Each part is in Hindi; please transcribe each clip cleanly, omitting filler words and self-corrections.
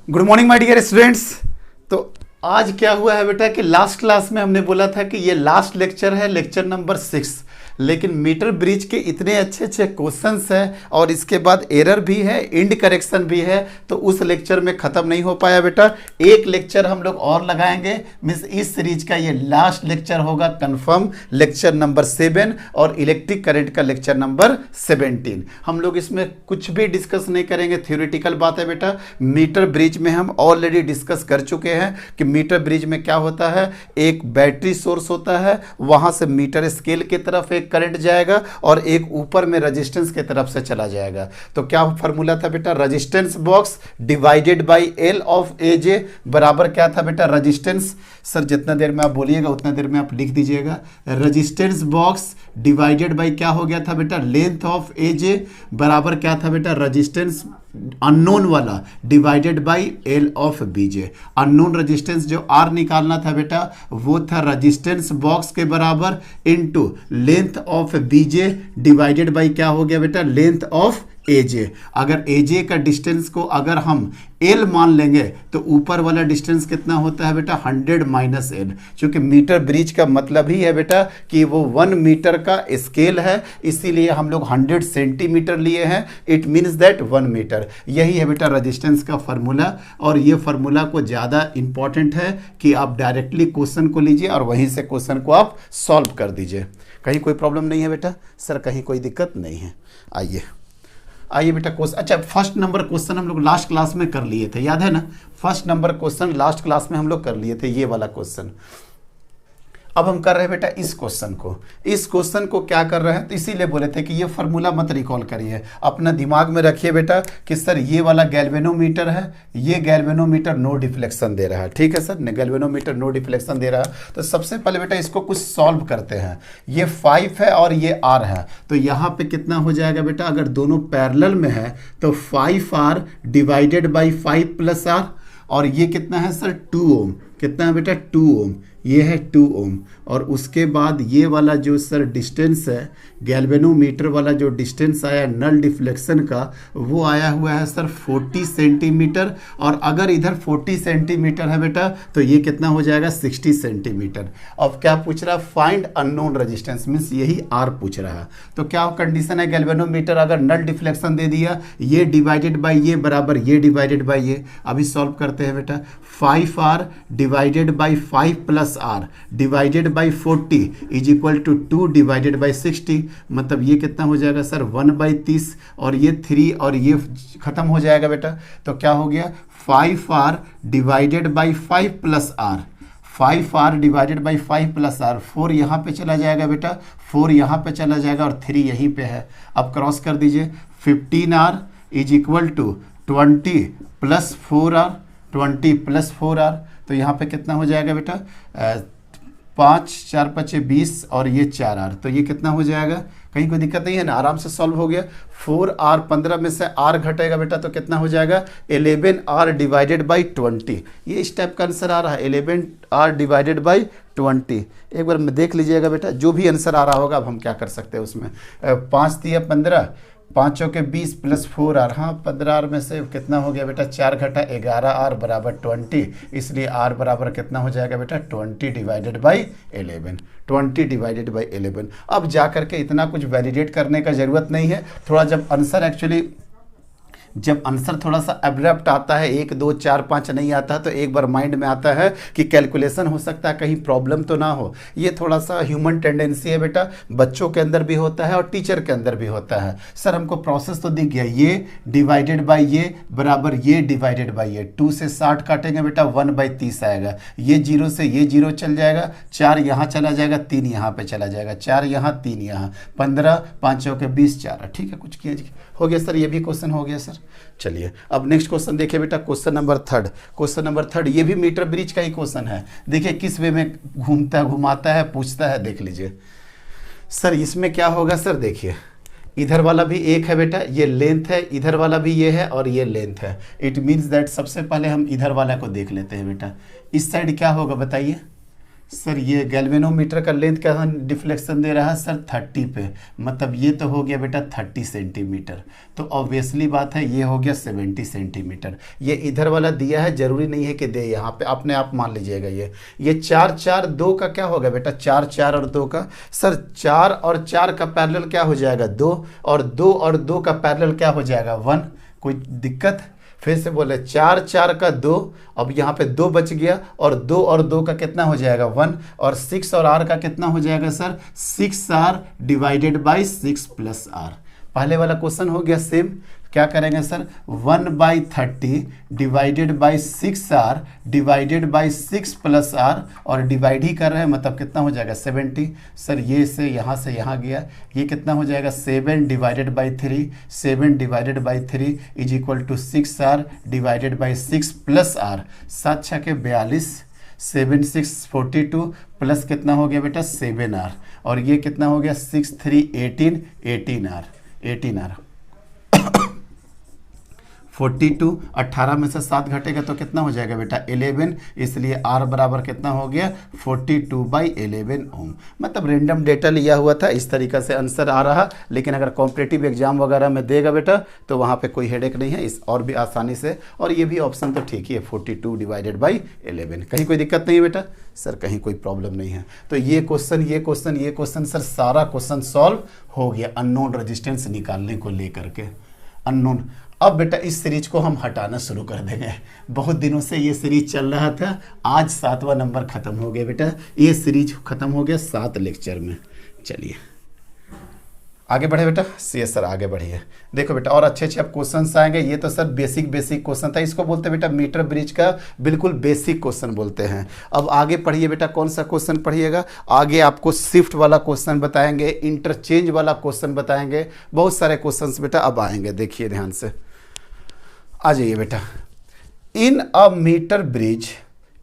Good morning my dear students. तो आज क्या हुआ है बेटा कि लास्ट क्लास में हमने बोला था कि ये लास्ट लेक्चर है, लेक्चर नंबर 6, लेकिन मीटर ब्रिज के इतने अच्छे अच्छे क्वेश्चंस हैं और इसके बाद एरर भी है, इंड करेक्शन भी है, तो उस लेक्चर में ख़त्म नहीं हो पाया बेटा। एक लेक्चर हम लोग और लगाएंगे, मीन्स इस सीरीज का ये लास्ट लेक्चर होगा कंफर्म, लेक्चर नंबर 7 और इलेक्ट्रिक करंट का लेक्चर नंबर 17। हम लोग इसमें कुछ भी डिस्कस नहीं करेंगे, थ्योरेटिकल बात है बेटा। मीटर ब्रिज में हम ऑलरेडी डिस्कस कर चुके हैं कि मीटर ब्रिज में क्या होता है, एक बैटरी सोर्स होता है, वहाँ से मीटर स्केल की तरफ एक करंट जाएगा और एक ऊपर में रेजिस्टेंस की तरफ से चला जाएगा। तो क्या फॉर्मूला था बेटा, resistance box divided by L of A J बराबर क्या था बेटा, रेजिस्टेंस। सर जितना देर में आप बोलिएगा उतना देर में आप लिख दीजिएगा, रेजिस्टेंस बॉक्स डिवाइडेड बाय क्या हो गया था बेटा, लेंथ ऑफ ए जे बराबर क्या था बेटा, रेजिस्टेंस अननोन वाला divided by L of BJ. Unknown resistance जो आर निकालना था बेटा वो था रेजिस्टेंस बॉक्स के बराबर into length of BJ divided by क्या हो गया बेटा, लेंथ ऑफ एजे। अगर एजे का डिस्टेंस को अगर हम एल मान लेंगे तो ऊपर वाला डिस्टेंस कितना होता है बेटा, 100 माइनस एल। क्योंकि मीटर ब्रिज का मतलब ही है बेटा कि वो 1 मीटर का स्केल है, इसीलिए हम लोग 100 सेंटीमीटर लिए हैं। It means that 1 metre. यही है बेटा रेजिस्टेंस का फार्मूला, और ये फार्मूला को ज़्यादा इंपॉर्टेंट है कि आप डायरेक्टली क्वेश्चन को लीजिए और वहीं से क्वेश्चन को आप सॉल्व कर दीजिए। कहीं कोई प्रॉब्लम नहीं है बेटा? सर कहीं कोई दिक्कत नहीं है। आइए बेटा क्वेश्चन, अच्छा फर्स्ट नंबर क्वेश्चन हम लोग लास्ट क्लास में कर लिए थे, याद है ना? First number question last class में हम लोग कर लिए थे, ये वाला क्वेश्चन। अब हम कर रहे हैं बेटा इस क्वेश्चन को। इस क्वेश्चन को क्या कर रहे हैं, तो इसीलिए बोले थे कि ये फार्मूला मत रिकॉल करिए, अपना दिमाग में रखिए बेटा कि सर ये वाला गैल्वेनोमीटर है, ये गैल्वेनोमीटर नो डिफ्लेक्शन दे रहा है, ठीक है सर, गैल्वेनोमीटर नो डिफ्लेक्शन दे रहा है। तो सबसे पहले बेटा इसको कुछ सॉल्व करते हैं। ये 5 है और ये R है, तो यहाँ पे कितना हो जाएगा बेटा, अगर दोनों पैरेलल में है तो 5R divided by 5 plus R, और ये कितना है सर 2 ओम, कितना है बेटा 2 ओम, ये है 2 ओम। और उसके बाद ये वाला जो सर डिस्टेंस है, गैल्वेनोमीटर वाला जो डिस्टेंस आया नल डिफ्लेक्शन का, वो आया हुआ है सर 40 सेंटीमीटर। और अगर इधर 40 सेंटीमीटर है बेटा तो ये कितना हो जाएगा 60 सेंटीमीटर। अब क्या पूछ रहा है, फाइंड अननोन रेजिस्टेंस, मीन्स यही R पूछ रहा है। तो क्या कंडीशन है, गैल्वेनोमीटर अगर नल डिफ्लेक्शन दे दिया, ये डिवाइडेड बाई ये बराबर ये डिवाइडेड बाई ये। अभी सॉल्व करते हैं बेटा, 5R divided by 5 plus R divided by 40 is equal to 2 divided by 60, मतलब ये कितना हो जाएगा सर 1/30, और ये 3 और ये खत्म हो जाएगा बेटा। तो क्या हो गया 5R divided by 5 plus R, 5R divided by 5 plus R, 4 यहाँ पे चला जाएगा बेटा, 4 यहाँ पे चला जाएगा और 3 यहीं पे है। अब क्रॉस कर दीजिए, 15R is equal to 20 plus 4R, 20 plus 4R, तो यहाँ पे कितना हो जाएगा बेटा 5 4 5 20 और ये 4R, तो ये कितना हो जाएगा, कहीं कोई दिक्कत नहीं है ना, आराम से सॉल्व हो गया। 4R 15 में से R घटेगा बेटा तो कितना हो जाएगा 11R डिवाइडेड बाई 20। ये इस टाइप का आंसर आ रहा है 11R डिवाइडेड बाई 20। एक बार में देख लीजिएगा बेटा, जो भी आंसर आ रहा होगा अब हम क्या कर सकते हैं उसमें, 5 3 15, 5 के 20 प्लस 4R, हाँ 15R में से कितना हो गया बेटा 4 घटा 11R बराबर 20, इसलिए R बराबर कितना हो जाएगा बेटा 20 डिवाइडेड बाई 11, 20 डिवाइडेड बाई 11। अब जा करके इतना कुछ वैलिडेट करने का ज़रूरत नहीं है। थोड़ा जब आंसर थोड़ा सा एब्रप्ट आता है, 1 2 4 5 नहीं आता है, तो एक बार माइंड में आता है कि कैलकुलेशन हो सकता है कहीं प्रॉब्लम तो ना हो। ये थोड़ा सा ह्यूमन टेंडेंसी है बेटा, बच्चों के अंदर भी होता है और टीचर के अंदर भी होता है। सर हमको प्रोसेस तो दिख गया, ये डिवाइडेड बाई ये बराबर ये डिवाइडेड बाई ये, 2 से 60 काटेंगे बेटा 1/30 आएगा, ये 0 से ये 0 चल जाएगा, 4 यहाँ चला जाएगा, 3 यहाँ पे चला जाएगा, 4 यहाँ 3 यहाँ, 15 5 के 20 4, ठीक है, कुछ किया हो गया सर, ये भी क्वेश्चन हो गया सर। चलिए अब नेक्स्ट क्वेश्चन देखिए बेटा, क्वेश्चन नंबर 3। क्वेश्चन नंबर 3 ये भी मीटर ब्रिज का ही क्वेश्चन है। देखिए किस वे में घुमाता है पूछता है, देख लीजिए सर। इसमें क्या होगा सर, देखिए इधर वाला भी एक है बेटा, ये लेंथ है, इधर वाला भी ये है और ये लेंथ है। इट मीन्स दैट सबसे पहले हम इधर वाला को देख लेते हैं बेटा। इस साइड क्या होगा बताइए, सर ये गैल्वेनोमीटर का लेंथ का डिफ्लेक्शन दे रहा है सर 30 पे, मतलब ये तो हो गया बेटा 30 सेंटीमीटर। तो ऑब्वियसली बात है ये हो गया 70 सेंटीमीटर। ये इधर वाला दिया है, जरूरी नहीं है कि दे, यहाँ पे अपने आप मान लीजिएगा। ये 4 4 2 का क्या होगा बेटा, 4 4 और 2 का, सर 4 और 4 का पैरेलल क्या हो जाएगा 2, और 2 और 2 का पैरेलल क्या हो जाएगा 1। कोई दिक्कत? फिर से बोले 4 4 का 2, अब यहाँ पे 2 बच गया, और 2 और 2 का कितना हो जाएगा 1, और 6 और r का कितना हो जाएगा sir 6r divided by 6 plus r। पहले वाला क्वेश्चन हो गया सेम, क्या करेंगे sir 1/30 divided by 6r divided by 6 plus r, और डिवाइड ही कर रहे हैं मतलब कितना हो जाएगा 70। सर ये से यहाँ गया, ये कितना हो जाएगा 7 divided by 3, 7 divided by 3 is equal to 6r divided by 6 plus r। 7 6 के 42, 7 6 42 प्लस कितना हो गया बेटा 7r, और ये कितना हो गया 6 3 18, 18r 42, 18 में से 7 घटेगा तो कितना हो जाएगा बेटा 11, इसलिए r बराबर कितना हो गया 42/11 ओम। मतलब रेंडम डेटा लिया हुआ था, इस तरीक़ा से आंसर आ रहा। लेकिन अगर कॉम्पिटिटिव एग्जाम वगैरह में देगा बेटा तो वहाँ पे कोई हेडेक नहीं है, इस और भी आसानी से। और ये भी ऑप्शन तो ठीक ही है 42/11, कहीं कोई दिक्कत नहीं है बेटा सर, कहीं कोई प्रॉब्लम नहीं है। तो ये क्वेश्चन सर सारा क्वेश्चन सॉल्व हो गया अननोन रेजिस्टेंस निकालने को लेकर के। अननोन, अब बेटा इस सीरीज को हम हटाना शुरू कर देंगे। बहुत दिनों से ये सीरीज चल रहा था, आज 7वां नंबर खत्म हो गया बेटा, ये सीरीज खत्म हो गया 7 लेक्चर में। चलिए आगे बढ़े बेटा, सी सर आगे बढ़िए। देखो बेटा और अच्छे अब क्वेश्चंस आएंगे। ये तो सर बेसिक क्वेश्चन था, इसको बोलते हैं बेटा मीटर ब्रिज का बिल्कुल बेसिक क्वेश्चन बोलते हैं। अब आगे पढ़िए बेटा, कौन सा क्वेश्चन पढ़िएगा? आगे आपको शिफ्ट वाला क्वेश्चन बताएंगे, इंटरचेंज वाला क्वेश्चन बताएंगे, बहुत सारे क्वेश्चन बेटा अब आएंगे। देखिए ध्यान से आ जाइए बेटा। In a metre bridge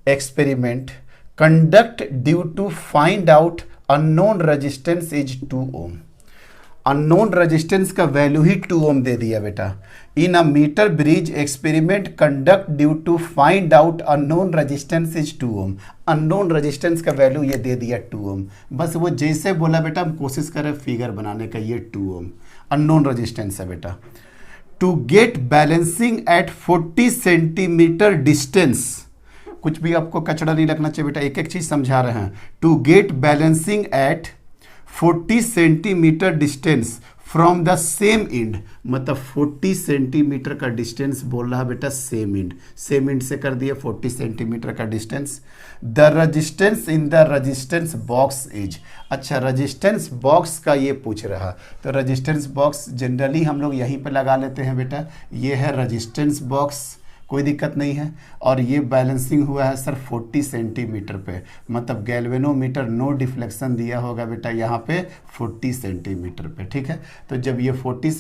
experiment conduct due to find out unknown resistance is 2 ohm. Unknown resistance का वैल्यू ही 2 ओम दे दिया बेटा। In a metre bridge experiment conduct due to find out unknown resistance is 2 ohm. Unknown resistance का वैल्यू ये दे दिया 2 ओम। बस वो जैसे बोला बेटा हम कोशिश करें फिगर बनाने का। ये 2 ओम अननोन रेजिस्टेंस है बेटा। To get balancing at 40 centimetre distance, कुछ भी आपको कचड़ा नहीं रखना चाहिए बेटा, एक एक चीज समझा रहे हैं। To get balancing at 40 centimetre distance from the same end, मतलब 40 सेंटीमीटर का डिस्टेंस बोल रहा बेटा सेम इंड, सेम इंड से कर दिए 40 सेंटीमीटर का distance. The resistance in the resistance box is, अच्छा रेजिस्टेंस बॉक्स का ये पूछ रहा, तो रेजिस्टेंस बॉक्स जनरली हम लोग यहीं पे लगा लेते हैं बेटा। ये है रेजिस्टेंस बॉक्स, कोई दिक्कत नहीं है। और ये बैलेंसिंग हुआ है सर 40 सेंटीमीटर पे, मतलब गैल्वेनोमीटर नो डिफ्लेक्शन दिया होगा बेटा यहाँ पे 40 सेंटीमीटर पे, ठीक है। तो जब ये 40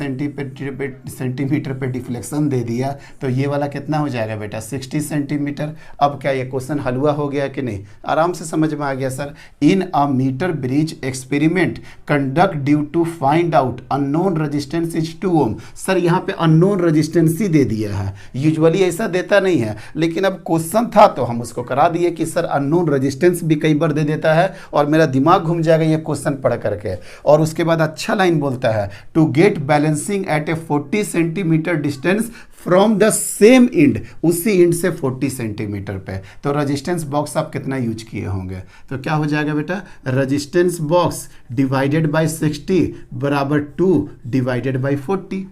सेंटीमीटर पे डिफ्लेक्शन दे दिया तो ये वाला कितना हो जाएगा बेटा 60 सेंटीमीटर। अब क्या ये क्वेश्चन हलवा हो गया कि नहीं? आराम से समझ में आ गया sir. In a metre bridge experiment conduct due to find out unknown resistance is 2 ohm. Sir यहाँ पे अननोन रेजिस्टेंस ही दे दिया है, यूजुअली ऐसा देता नहीं है, लेकिन अब क्वेश्चन था तो हम उसको करा दिए कि सर अननोन रेजिस्टेंस भी कई बार दे देता है और मेरा दिमाग घूम जाएगा ये क्वेश्चन पढ़ करके। और उसके बाद अच्छा लाइन बोलता है to get balancing at a 40 centimetre distance from the same end, उसी इंड से 40 सेंटीमीटर पे। तो रेजिस्टेंस बॉक्स आप कितना यूज किए होंगे? तो क्या हो जाएगा बेटा रेजिस्टेंस बॉक्स डिवाइडेड बाई 60 बराबर 2 डिवाइडेड बाई 40।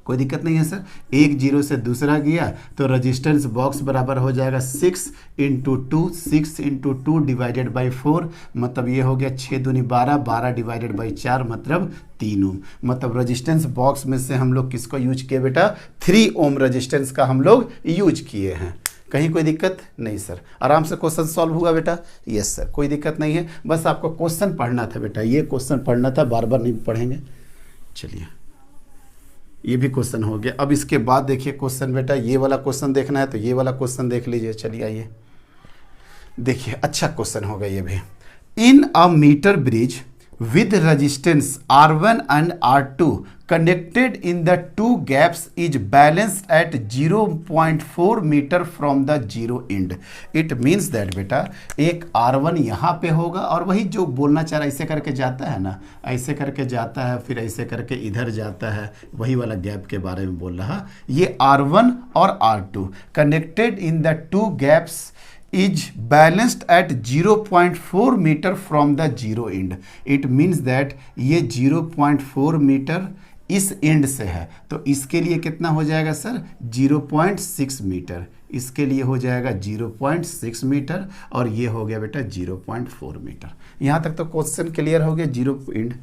कोई दिक्कत नहीं है सर। एक जीरो से दूसरा गया तो रेजिस्टेंस बॉक्स बराबर हो जाएगा 6 इंटू 2, 6 इंटू 2 डिवाइडेड बाई 4, मतलब ये हो गया 6 दूनी 12, 12 डिवाइडेड बाई 4 मतलब 3 ओम। मतलब रेजिस्टेंस बॉक्स में से हम लोग किसको यूज किए बेटा 3 ओम रेजिस्टेंस का हम लोग यूज किए हैं। कहीं कोई दिक्कत नहीं सर? आराम से क्वेश्चन सॉल्व हुआ बेटा? यस सर, कोई दिक्कत नहीं है। बस आपको क्वेश्चन पढ़ना था बेटा, ये क्वेश्चन पढ़ना था, बार बार नहीं पढ़ेंगे। चलिए ये भी क्वेश्चन हो गया। अब इसके बाद देखिए क्वेश्चन बेटा, ये वाला क्वेश्चन देखना है तो ये वाला क्वेश्चन देख लीजिए। चलिए आइए देखिए, अच्छा क्वेश्चन होगा ये भी। In a metre bridge with resistance R1 and R2 connected in the two gaps is balanced at 0.4 meter from the zero end. It means that बेटा एक R1 यहाँ पे होगा और वही जो बोलना चाह रहा, ऐसे करके जाता है ना, ऐसे करके जाता है, फिर ऐसे करके इधर जाता है, वही वाला गैप के बारे में बोल रहा। ये R1 और R2 connected in the two gaps is balanced at 0.4 meter from the zero end. It means that ये 0.4 मीटर इस एंड से है, तो इसके लिए कितना हो जाएगा सर? 0.6 मीटर। इसके लिए हो जाएगा 0.6 मीटर और ये हो गया बेटा 0.4 मीटर। यहाँ तक तो क्वेश्चन क्लियर हो गया। Zero and.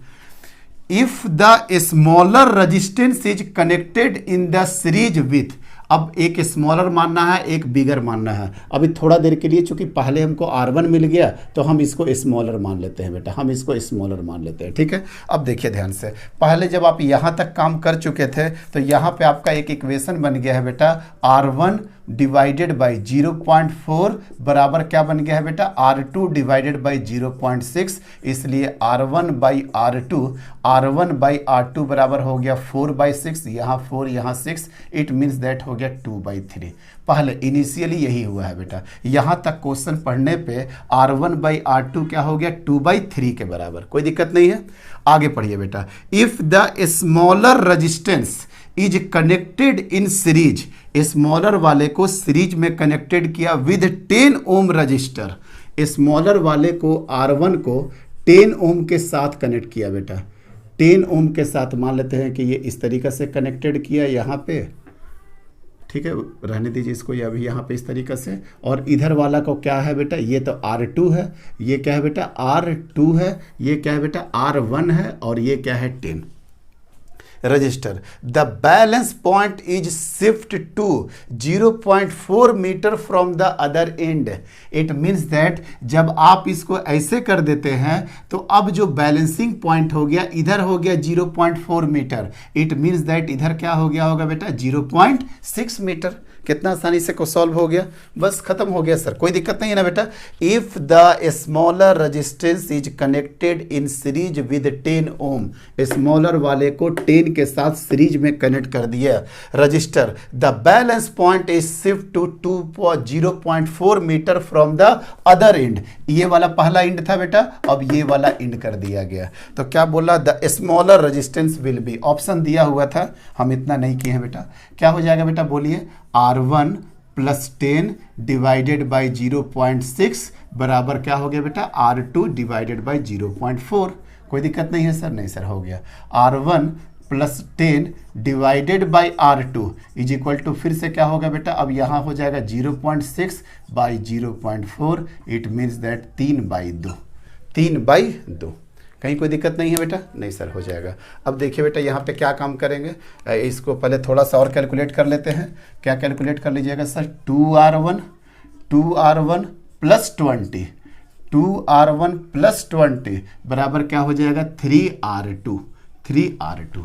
If the smaller resistance is connected in the series with, अब एक स्मॉलर मानना है, एक बिगर मानना है। अभी थोड़ा देर के लिए, चूंकि पहले हमको R1 मिल गया तो हम इसको स्मॉलर मान लेते हैं बेटा, हम इसको स्मॉलर मान लेते हैं, ठीक है। अब देखिए ध्यान से, पहले जब आप यहाँ तक काम कर चुके थे तो यहाँ पे आपका एक इक्वेशन बन गया है बेटा, R1 डिवाइडेड बाई 0.4 बराबर क्या बन गया है बेटा? R2 divided by 0.6। इसलिए R1 by R2, R1 by R2 बराबर हो गया 4/6, यहाँ 4 यहाँ 6, इट मीन्स दैट हो गया 2/3। पहले इनिशियली यही हुआ है बेटा, यहाँ तक क्वेश्चन पढ़ने पे R1 बाई R2 क्या हो गया? 2/3 के बराबर। कोई दिक्कत नहीं है, आगे पढ़िए बेटा। If the smaller resistance is connected in series, smaller वाले को सीरीज में कनेक्टेड किया विद 10 ओम रजिस्टर। स्मॉलर वाले को R1 को 10 ओम के साथ कनेक्ट किया बेटा, 10 ओम के साथ। मान लेते हैं कि ये इस तरीक़े से कनेक्टेड किया यहाँ पे, ठीक है, रहने दीजिए इसको, ये अभी यहाँ पे इस तरीक़े से। और इधर वाला को क्या है बेटा? ये तो R2 है, ये क्या है बेटा? R2 है, ये क्या है बेटा? R1 है, और ये क्या है? 10 resistor. The balance point is shift to 0.4 metre from the other end. It means that जब आप इसको ऐसे कर देते हैं तो अब जो बैलेंसिंग पॉइंट हो गया इधर हो गया 0.4 मीटर। इट मीन्स दैट इधर क्या हो गया होगा बेटा? 0.6 मीटर। कितना आसानी से को सॉल्व हो गया, बस खत्म हो गया सर, कोई दिक्कत नहीं है ना बेटा। If the smaller resistance is connected in series with 10 ohm, smaller वाले को 10 के साथ सीरीज में कनेक्ट कर दिया resistor. The balance point is shift to 0.4 metre from the other end. ये वाला पहला एंड था बेटा, अब ये वाला एंड कर दिया गया। तो क्या बोला? The smaller resistance will be, option दिया हुआ था, हम इतना नहीं किए हैं बेटा। क्या हो जाएगा बेटा? बोलिए। R1 प्लस 10 डिवाइडेड बाई 0.6 बराबर क्या हो गया बेटा? R2 divided by 0.4। कोई दिक्कत नहीं है सर? नहीं सर, हो गया। R1 plus 10 divided by R2 is equal to, फिर से क्या होगा बेटा? अब यहाँ हो जाएगा 0.6 बाई 0.4। It means that 3/2, 3/2। कहीं कोई दिक्कत नहीं है बेटा? नहीं सर, हो जाएगा। अब देखिए बेटा, यहाँ पे क्या काम करेंगे, इसको पहले थोड़ा सा और कैलकुलेट कर लेते हैं। क्या कैलकुलेट कर लीजिएगा sir? 2R1 plus 20, 2R1 plus 20 बराबर क्या हो जाएगा? 3R2, 3R2।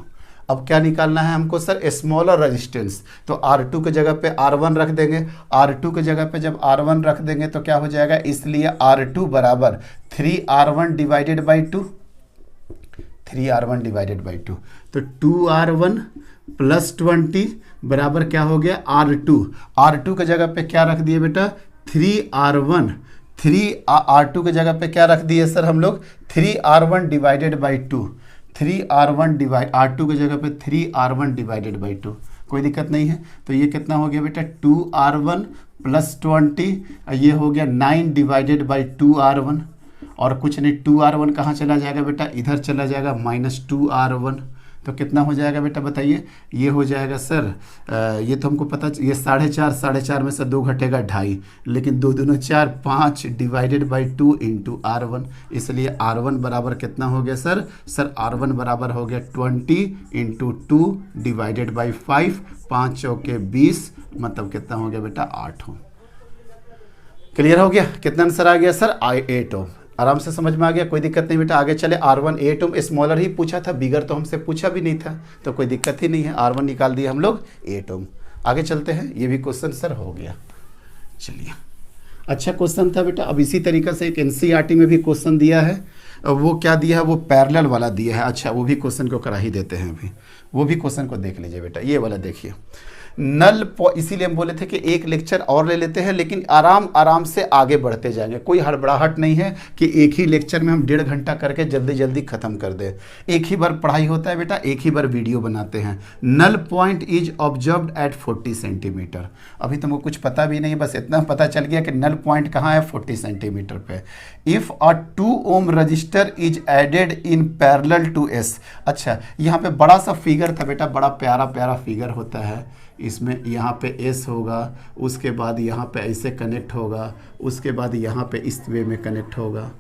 अब क्या निकालना है हमको सर? Smaller resistance. तो R2 के जगह पे R1 रख देंगे, R2 के जगह पे जब R1 रख देंगे तो क्या हो जाएगा? इसलिए R2 बराबर 3R1 divided by 2, 3R1 divided by 2। तो 2R1 प्लस 20 बराबर क्या हो गया? R2। R2 के जगह पे क्या रख दिए बेटा? 3R1। R2 के जगह पे क्या रख दिए सर हम लोग? 3R1 divided by 2। 3R1 divide, R2 की जगह पे 3R1 डिवाइडेड बाई 2। कोई दिक्कत नहीं है। तो ये कितना हो गया बेटा? 2R1 प्लस 20, ये हो गया 9 डिवाइडेड बाई 2R1। और कुछ नहीं, 2R1 कहाँ चला जाएगा बेटा? इधर चला जाएगा, -2R1। तो कितना हो जाएगा बेटा बताइए? ये हो जाएगा सर, ये तो हमको पता, ये 4.5, 4.5 में से 2 घटेगा 2.5, लेकिन 2 दूनी 4, 5 डिवाइडेड बाई 2 इंटू R1। इसलिए R1 बराबर कितना हो गया सर? सर R1 बराबर हो गया 20 इंटू 2 डिवाइडेड बाई 5, 5 चौके 20, मतलब कितना हो गया बेटा? 8 ओम। क्लियर हो गया? कितना आंसर आ गया सर? 8 ओम। आराम से समझ में आ गया, कोई दिक्कत नहीं बेटा। आगे चले। R1 8 ओम, स्मॉलर ही पूछा था, बिगर तो हमसे पूछा भी नहीं था, तो कोई दिक्कत ही नहीं है। R1 निकाल दिया हम लोग 8 ओम। आगे चलते हैं, ये भी क्वेश्चन सर हो गया। चलिए, अच्छा क्वेश्चन था बेटा। अब इसी तरीक़े से एक NCERT में भी क्वेश्चन दिया है, वो क्या दिया है, वो पैरेलल वाला दिया है। अच्छा वो भी क्वेश्चन को करा ही देते हैं अभी, वो भी क्वेश्चन को देख लीजिए बेटा, ये वाला देखिए इसीलिए हम बोले थे कि एक लेक्चर और ले लेते हैं, लेकिन आराम आराम से आगे बढ़ते जाएंगे, कोई हड़बड़ाहट नहीं है कि एक ही लेक्चर में हम 1.5 घंटा करके जल्दी जल्दी खत्म कर दें। एक ही बार पढ़ाई होता है बेटा, एक ही बार वीडियो बनाते हैं। Null point is observed at 40 centimetre. अभी तुमको कुछ पता भी नहीं, बस इतना पता चल गया कि नल पॉइंट कहाँ है, 40 सेंटीमीटर पे। If a 2 ohm resistor is added in parallel to S. अच्छा यहाँ पे बड़ा सा फिगर था बेटा, बड़ा प्यारा प्यारा फिगर होता है इसमें, यहाँ पे एस होगा, उसके बाद यहाँ पे ऐसे कनेक्ट होगा, उसके बाद यहाँ पे इस वे में कनेक्ट होगा,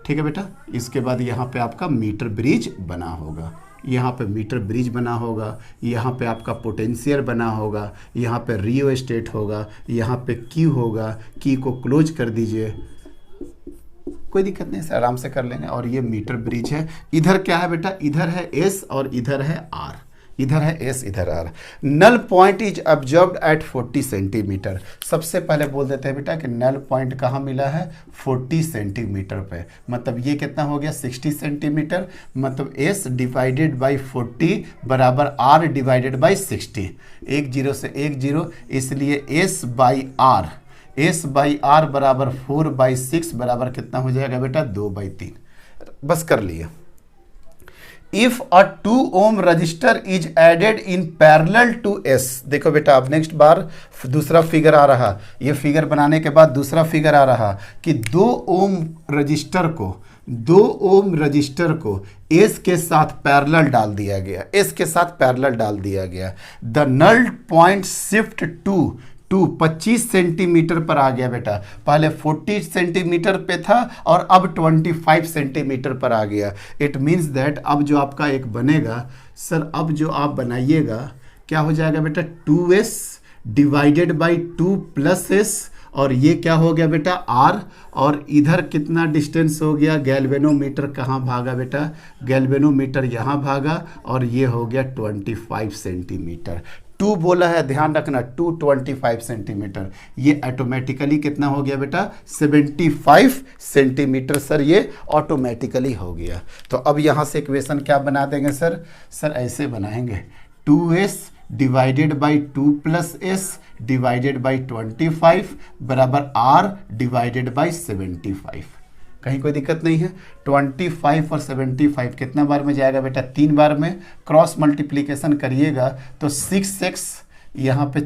ठीक है बेटा। इसके बाद यहाँ पे आपका मीटर ब्रिज बना होगा, यहाँ पे मीटर ब्रिज बना होगा, यहाँ पे आपका पोटेंशियल बना होगा, यहाँ पे रियो स्टेट होगा, यहाँ पे क्यू होगा, की को क्लोज कर दीजिए, कोई दिक्कत नहीं, आराम से कर लेंगे। और ये मीटर ब्रिज है। इधर क्या है बेटा, इधर है एस और इधर है आर, इधर है एस इधर R. Null point is observed at 40 centimetre. सबसे पहले बोल देते हैं बेटा कि नल पॉइंट कहाँ मिला है, 40 सेंटीमीटर पे। मतलब ये कितना हो गया, 60 सेंटीमीटर। मतलब एस डिवाइडेड बाई 40 बराबर आर डिवाइडेड बाई 60। 1 0 से 1 0, इसलिए S by R, S by R बराबर 4/6 बराबर कितना हो जाएगा बेटा, 2/3। बस कर लिए। If a 2 ohm resistor is added in parallel to S. देखो बेटा अब नेक्स्ट बार दूसरा फिगर आ रहा, ये फिगर बनाने के बाद दूसरा फिगर आ रहा कि 2 ओम रजिस्टर को एस के साथ पैरेलल डाल दिया गया, एस के साथ पैरेलल डाल दिया गया। The null point shift to 25 centimetre पर आ गया बेटा। पहले 40 सेंटीमीटर पे था और अब 25 सेंटीमीटर पर आ गया। इट मीन्स दैट अब जो आपका एक बनेगा सर, अब जो आप बनाइएगा क्या हो जाएगा बेटा, 2s divided by 2 plus S, और ये क्या हो गया बेटा आर, और इधर कितना डिस्टेंस हो गया, गैल्वेनोमीटर कहाँ भागा बेटा, गैल्वेनोमीटर यहाँ भागा, और ये हो गया 25 सेंटीमीटर। 2 बोला है, ध्यान रखना, 225 सेंटीमीटर। ये ऑटोमेटिकली कितना हो गया बेटा, 75 सेंटीमीटर सर, ये ऑटोमेटिकली हो गया। तो अब यहाँ से इक्वेशन क्या बना देंगे सर, ऐसे बनाएंगे 2s divided by 2 plus S divided by 25 बराबर आर डिवाइडेड बाई 75। कहीं कोई दिक्कत नहीं है। 25 और 75 कितना बार में जाएगा बेटा, 3 बार में। क्रॉस मल्टीप्लिकेशन करिएगा तो 6x यहाँ पे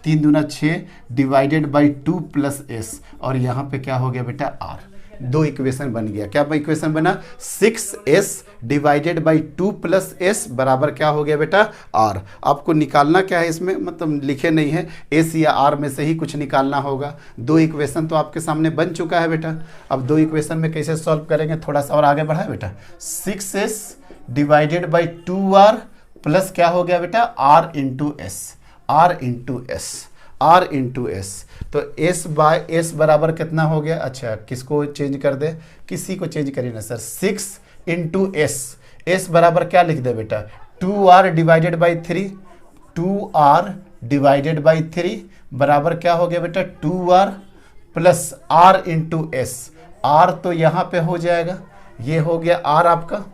3 दूना 6 डिवाइडेड बाई 2 प्लस एस, और यहाँ पे क्या हो गया बेटा आर। 2 इक्वेशन बन गया। क्या इक्वेशन बना, 6s divided by 2 plus S बराबर क्या हो गया बेटा आर। आपको निकालना क्या है इसमें, मतलब लिखे नहीं है, एस या आर में से ही कुछ निकालना होगा। 2 इक्वेशन तो आपके सामने बन चुका है बेटा। अब 2 इक्वेशन में कैसे सॉल्व करेंगे, थोड़ा सा और आगे बढ़ा बेटा। 6s divided by 2r plus क्या हो गया बेटा R into S, R into S, R into S. तो एस बाय एस बराबर कितना हो गया, अच्छा किसको चेंज कर दे, किसी को चेंज करिए ना सर। 6 इंटू एस, एस बराबर क्या लिख दे बेटा 2r divided by 3, 2r divided by 3 बराबर क्या हो गया बेटा 2r plus r into S. r तो यहाँ पे हो जाएगा, ये हो गया r आपका,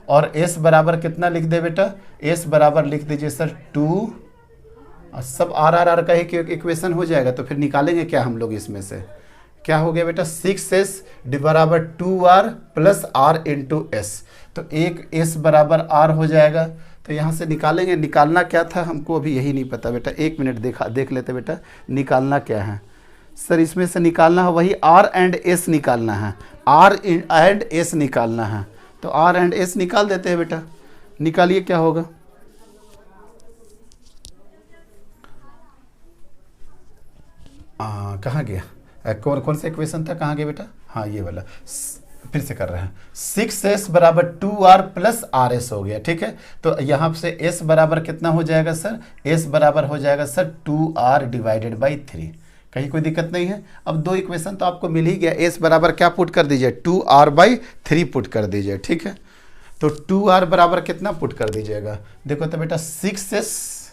और s बराबर कितना लिख दे बेटा, s बराबर लिख दीजिए सर 2, सब आर आर आर का ही इक्वेशन हो जाएगा। तो फिर निकालेंगे क्या हम लोग इसमें से, क्या हो गया बेटा 6s बराबर 2r plus r into S. तो एक s बराबर r हो जाएगा। तो यहाँ से निकालेंगे, निकालना क्या था हमको अभी यही नहीं पता बेटा, 1 मिनट देख लेते बेटा निकालना क्या है सर। इसमें से निकालना है वही r एंड s निकालना है, r एंड s निकालना है। तो r एंड s निकाल देते हैं बेटा, निकालिए क्या होगा। कहाँ गया, कौन सा इक्वेशन था, कहाँ गया बेटा, हाँ ये वाला, फिर से कर रहे हैं। 6s बराबर 2r प्लस rs हो गया, ठीक है। तो यहाँ से s बराबर कितना हो जाएगा सर, s बराबर हो जाएगा सर 2r डिवाइडेड बाई 3। कहीं कोई दिक्कत नहीं है। अब 2 इक्वेशन तो आपको मिल ही गया, s बराबर क्या पुट कर दीजिए 2r बाई 3 पुट कर दीजिए, ठीक है। तो 2r बराबर कितना पुट कर दीजिएगा, देखो तो बेटा 6s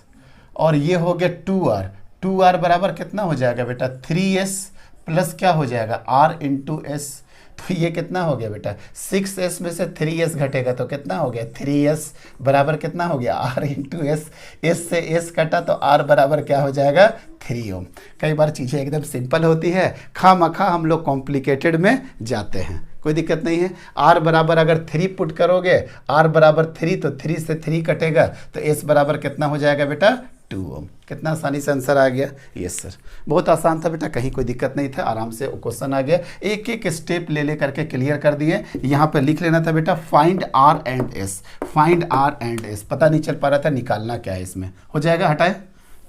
और ये हो गया 2r, 2r बराबर कितना हो जाएगा बेटा 3s प्लस क्या हो जाएगा r इंटू एस। तो ये कितना हो गया बेटा, 6s में से 3s घटेगा तो कितना हो गया, 3s बराबर कितना हो गया, r इंटू एस। एस से s कटा तो r बराबर क्या हो जाएगा, 3 ओम। कई बार चीज़ें एकदम सिंपल होती है, खामखा हम लोग कॉम्प्लिकेटेड में जाते हैं, कोई दिक्कत नहीं है। r बराबर अगर 3 पुट करोगे, r बराबर 3 तो 3 से 3 कटेगा तो s बराबर कितना हो जाएगा बेटा, 2 ओम। कितना आसानी से आंसर आ गया। यस सर, बहुत आसान था बेटा, कहीं कोई दिक्कत नहीं था, आराम से क्वेश्चन आ गया, एक एक स्टेप ले करके क्लियर कर दिए। यहाँ पर लिख लेना था बेटा find r and s, find r and s, पता नहीं चल पा रहा था निकालना क्या है इसमें, हो जाएगा, हटाए।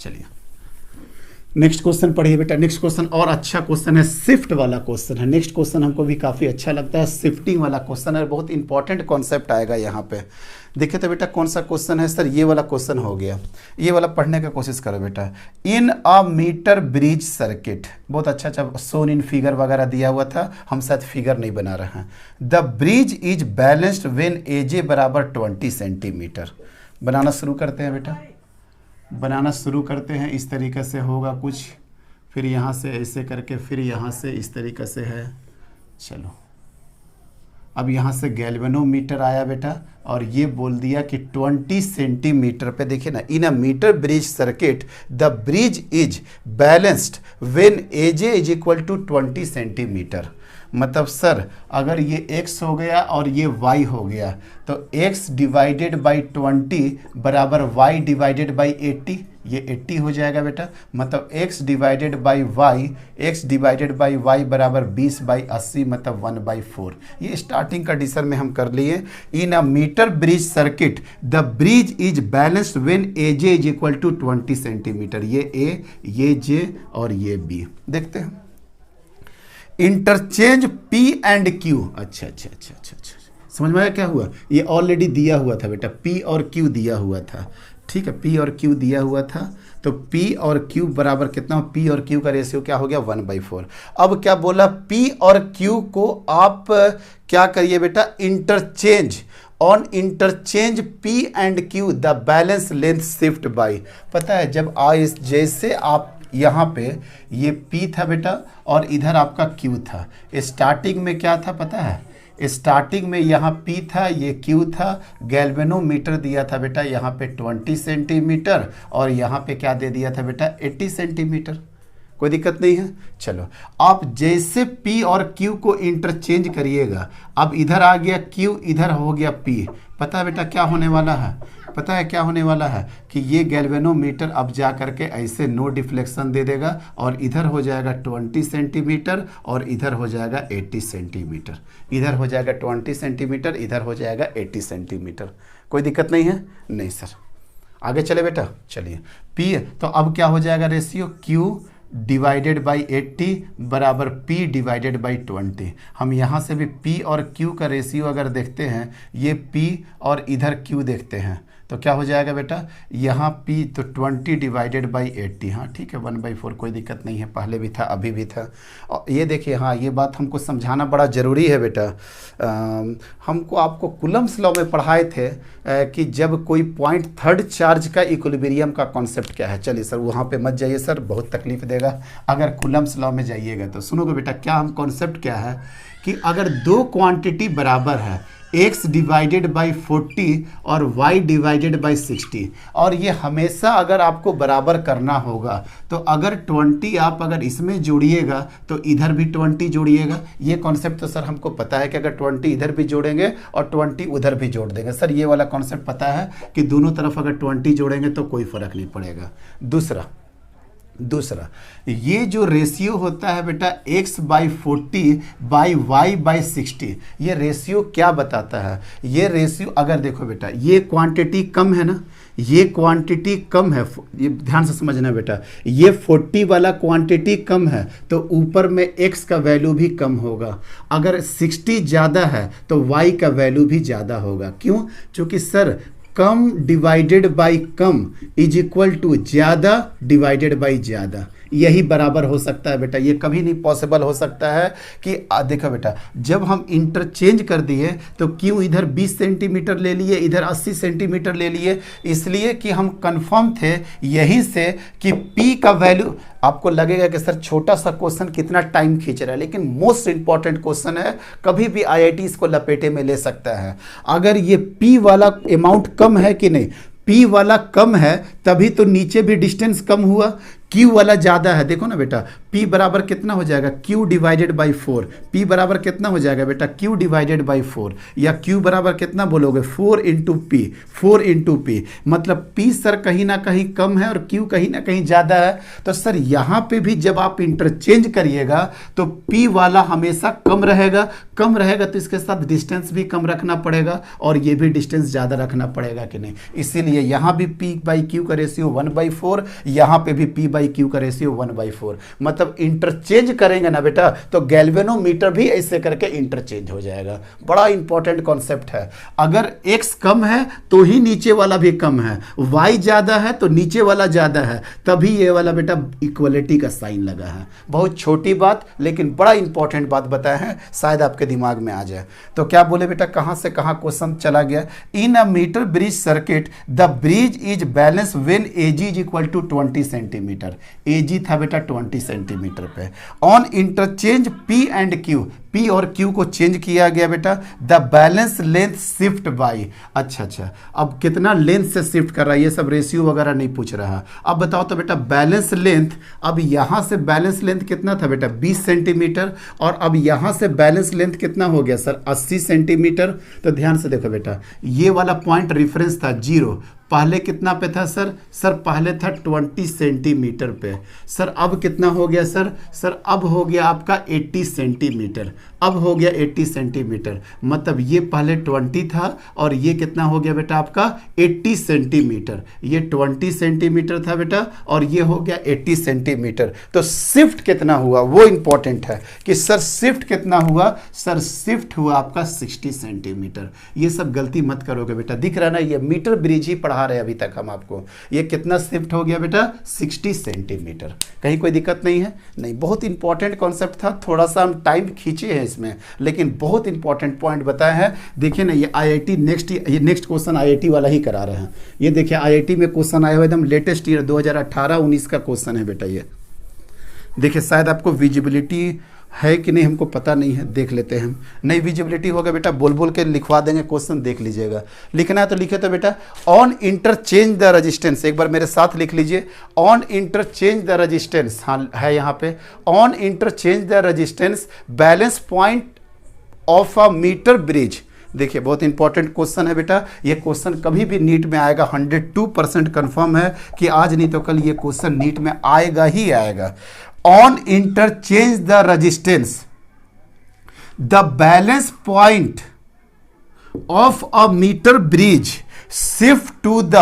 चलिए नेक्स्ट क्वेश्चन पढ़िए बेटा। नेक्स्ट क्वेश्चन और अच्छा क्वेश्चन है, शिफ्ट वाला क्वेश्चन है। नेक्स्ट क्वेश्चन हमको भी काफ़ी अच्छा लगता है, शिफ्टिंग वाला क्वेश्चन है, बहुत इंपॉर्टेंट कॉन्सेप्ट आएगा यहाँ पे। देखिए तो बेटा कौन सा क्वेश्चन है सर, ये वाला क्वेश्चन हो गया, ये वाला पढ़ने का कोशिश करो बेटा। In a metre bridge circuit, बहुत अच्छा अच्छा सोन इन फिगर वगैरह दिया हुआ था, हम शायद फिगर नहीं बना रहे हैं। The bridge is balanced when AJ बराबर 20 सेंटीमीटर। बनाना शुरू करते हैं बेटा, बनाना शुरू करते हैं। इस तरीक़े से होगा कुछ, फिर यहाँ से ऐसे करके, फिर यहाँ से इस तरीक़े से है। चलो अब यहाँ से गैल्वेनोमीटर आया बेटा, और ये बोल दिया कि 20 सेंटीमीटर पे, देखिए ना, in a metre bridge circuit the bridge is balanced when AJ is equal to 20 centimetre. मतलब सर अगर ये x हो गया और ये y हो गया तो x डिवाइडेड बाई 20 बराबर y डिवाइडेड बाई 80, ये 80 हो जाएगा बेटा। मतलब x divided by y, x divided by y बराबर 20 बाई 80, मतलब 1/4। ये स्टार्टिंग कंडीशन में हम कर लिए। In a metre bridge circuit the bridge is balanced when AJ is equal to 20 centimetre. ये a, ये j और ये b। देखते हैं इंटरचेंज P एंड Q। अच्छा अच्छा अच्छा अच्छा अच्छा, समझ में आया क्या हुआ, ये ऑलरेडी दिया हुआ था बेटा, P और Q दिया हुआ था, ठीक है, P और Q दिया हुआ था। तो P और Q बराबर कितना, P और Q का रेशियो क्या हो गया, 1/4। अब क्या बोला, P और Q को आप क्या करिए बेटा, interchange, on interchange P and Q the balance length shift by. पता है जब जैसे आप यहाँ पे ये P था बेटा और इधर आपका Q था, स्टार्टिंग में क्या था पता है, स्टार्टिंग में यहाँ P था, ये Q था, गैल्वेनोमीटर दिया था बेटा यहाँ पे 20 सेंटीमीटर और यहाँ पे क्या दे दिया था बेटा 80 सेंटीमीटर। कोई दिक्कत नहीं है। चलो आप जैसे P और Q को इंटरचेंज करिएगा, अब इधर आ गया Q, इधर हो गया P, पता है बेटा क्या होने वाला है, पता है क्या होने वाला है कि ये गैल्वेनोमीटर अब जा करके ऐसे नो डिफ्लेक्शन दे देगा और इधर हो जाएगा 20 सेंटीमीटर और इधर हो जाएगा 80 सेंटीमीटर, इधर हो जाएगा 20 सेंटीमीटर, इधर हो जाएगा 80 सेंटीमीटर। कोई दिक्कत नहीं है, नहीं सर। आगे चले बेटा, चलिए P, तो अब क्या हो जाएगा रेशियो, Q डिवाइडेड बाई 80 बराबर P डिवाइडेड बाई 20। हम यहाँ से भी P और Q का रेशियो अगर देखते हैं, ये P और इधर Q देखते हैं तो क्या हो जाएगा बेटा, यहाँ P तो 20 डिवाइडेड बाई 80, हाँ ठीक है 1/4, कोई दिक्कत नहीं है, पहले भी था अभी भी था। और ये देखिए, हाँ ये बात हमको समझाना बड़ा ज़रूरी है बेटा। हमको आपको कूलम्ब्स लॉ में पढ़ाए थे कि जब कोई पॉइंट थर्ड चार्ज का इक्विलिब्रियम का कॉन्सेप्ट क्या है। चलिए सर वहाँ पे मत जाइए सर, बहुत तकलीफ देगा। अगर कूलम्ब्स लॉ में जाइएगा तो सुनोगे बेटा, क्या हम कॉन्सेप्ट क्या है कि अगर दो क्वांटिटी बराबर है, x डिवाइडेड बाई 40 और y डिवाइडेड बाई 60, और ये हमेशा अगर आपको बराबर करना होगा तो अगर 20 आप अगर इसमें जोड़िएगा तो इधर भी 20 जोड़िएगा। ये कॉन्सेप्ट तो सर हमको पता है कि अगर 20 इधर भी जोड़ेंगे और 20 उधर भी जोड़ देंगे, सर ये वाला कॉन्सेप्ट पता है कि दोनों तरफ अगर 20 जोड़ेंगे तो कोई फ़र्क नहीं पड़ेगा। दूसरा ये जो रेशियो होता है बेटा x by 40 by y by 60, ये रेशियो क्या बताता है, ये रेशियो अगर देखो बेटा ये क्वांटिटी कम है ना, ये क्वांटिटी कम है, ये ध्यान से समझना बेटा, ये 40 वाला क्वांटिटी कम है तो ऊपर में x का वैल्यू भी कम होगा। अगर 60 ज़्यादा है तो y का वैल्यू भी ज़्यादा होगा। क्यों? क्योंकि सर कम डिवाइडेड बाई कम इज इक्वल टू ज़्यादा डिवाइडेड बाई ज़्यादा। यही बराबर हो सकता है बेटा, ये कभी नहीं पॉसिबल हो सकता है कि देखो बेटा, जब हम इंटरचेंज कर दिए तो क्यों इधर 20 सेंटीमीटर ले लिए, इधर 80 सेंटीमीटर ले लिए, इसलिए कि हम कंफर्म थे यहीं से कि P का वैल्यू, आपको लगेगा कि सर छोटा सा क्वेश्चन कितना टाइम खींच रहा है, लेकिन मोस्ट इंपॉर्टेंट क्वेश्चन है, कभी भी IIT इसको लपेटे में ले सकता है। अगर ये P वाला अमाउंट कम है कि नहीं, P वाला कम है तभी तो नीचे भी डिस्टेंस कम हुआ, Q वाला ज़्यादा है, देखो ना बेटा, P बराबर कितना हो जाएगा, Q डिवाइडेड बाई 4, P बराबर कितना हो जाएगा बेटा, Q डिवाइडेड बाई 4, या Q बराबर कितना बोलोगे, 4 इंटू पी, 4 इंटू पी, मतलब P सर कहीं ना कहीं कम है और Q कहीं ना कहीं ज़्यादा है। तो सर यहाँ पे भी जब आप इंटरचेंज करिएगा तो P वाला हमेशा कम रहेगा, कम रहेगा तो इसके साथ डिस्टेंस भी कम रखना पड़ेगा और ये भी डिस्टेंस ज़्यादा रखना पड़ेगा कि नहीं, इसीलिए यहाँ भी P बाई Q का रेशियो 1/4, यहाँ पे भी P बाई Q का रेशियो 1/4, मतलब इंटरचेंज करेंगे ना बेटा तो गैल्वेनोमीटर भी ऐसे करके इंटरचेंज हो जाएगा। बड़ा इंपॉर्टेंट कॉन्सेप्ट है, अगर x कम है तो ही नीचे वाला भी कम है, y ज्यादा है तो नीचे वाला ज्यादा है, तभी ये वाला बेटा इक्वलिटी का साइन लगा है। बहुत छोटी बात लेकिन बड़ा इंपॉर्टेंट बात बताया है, शायद आपके दिमाग में आ जाए। तो क्या बोले बेटा, कहां से कहां क्वेश्चन चला गया। In a metre bridge circuit the bridge is balance when AG is equal to 20 centimetre, AG था बेटा 20 सेंटीमीटर पे। On interchange P and Q, P और Q को चेंज किया गया बेटा, the balance length shift by, अच्छा, अब कितना लेंथ से शिफ्ट कर रहा है, ये सब रेशियो वगैरह नहीं पूछ रहा। अब बताओ तो बेटा बैलेंस लेंथ, अब यहां से बैलेंस लेंथ कितना था बेटा 20 सेंटीमीटर, और अब यहां से बैलेंस लेंथ कितना हो गया सर 80 सेंटीमीटर। तो ध्यान से देखो बेटा, ये वाला पॉइंट रिफरेंस था 0, पहले कितना पे था सर पहले था 20 सेंटीमीटर पे, सर अब कितना हो गया सर अब हो गया आपका 80 सेंटीमीटर, अब हो गया 80 सेंटीमीटर, मतलब ये पहले 20 था और ये कितना हो गया बेटा आपका 80 सेंटीमीटर, ये 20 सेंटीमीटर था बेटा और ये हो गया 80 सेंटीमीटर। तो शिफ्ट कितना हुआ वो इंपॉर्टेंट है कि सर शिफ्ट कितना हुआ, सर शिफ्ट हुआ आपका 60 सेंटीमीटर। ये सब गलती मत करोगे बेटा, दिख रहा ना, ये मीटर ब्रिज ही पढ़ा रहे हैं अभी तक हम आपको। ये कितना शिफ्ट हो गया बेटा 60 सेंटीमीटर, कहीं कोई दिक्कत नहीं है, नहीं, बहुत इंपॉर्टेंट कॉन्सेप्ट था, थोड़ा सा हम टाइम खींचे हैं इसमें, लेकिन बहुत इंपॉर्टेंट पॉइंट बताया है। देखिए ना, ये IIT नेक्स्ट क्वेश्चन IIT वाला ही करा रहे हैं। ये देखिए IIT में क्वेश्चन आया हुआ एकदम लेटेस्ट ईयर 2018-19 का क्वेश्चन है बेटा। ये देखिए, शायद आपको विजिबिलिटी है कि नहीं हमको पता नहीं है, देख लेते हैं हम। नहीं विजिबिलिटी होगा बेटा, बोल के लिखवा देंगे क्वेश्चन, देख लीजिएगा। लिखना है तो लिखे तो बेटा, ऑन इंटरचेंज द रेजिस्टेंस, एक बार मेरे साथ लिख लीजिए, ऑन इंटरचेंज द रेजिस्टेंस, हाँ है यहाँ पे, on interchange the resistance balance point of a metre bridge. देखिए बहुत इंपॉर्टेंट क्वेश्चन है बेटा, ये क्वेश्चन कभी भी नीट में आएगा, 102% कंफर्म है कि आज नहीं तो कल ये क्वेश्चन नीट में आएगा ही आएगा। On interchange the resistance the balance point of a metre bridge shift to the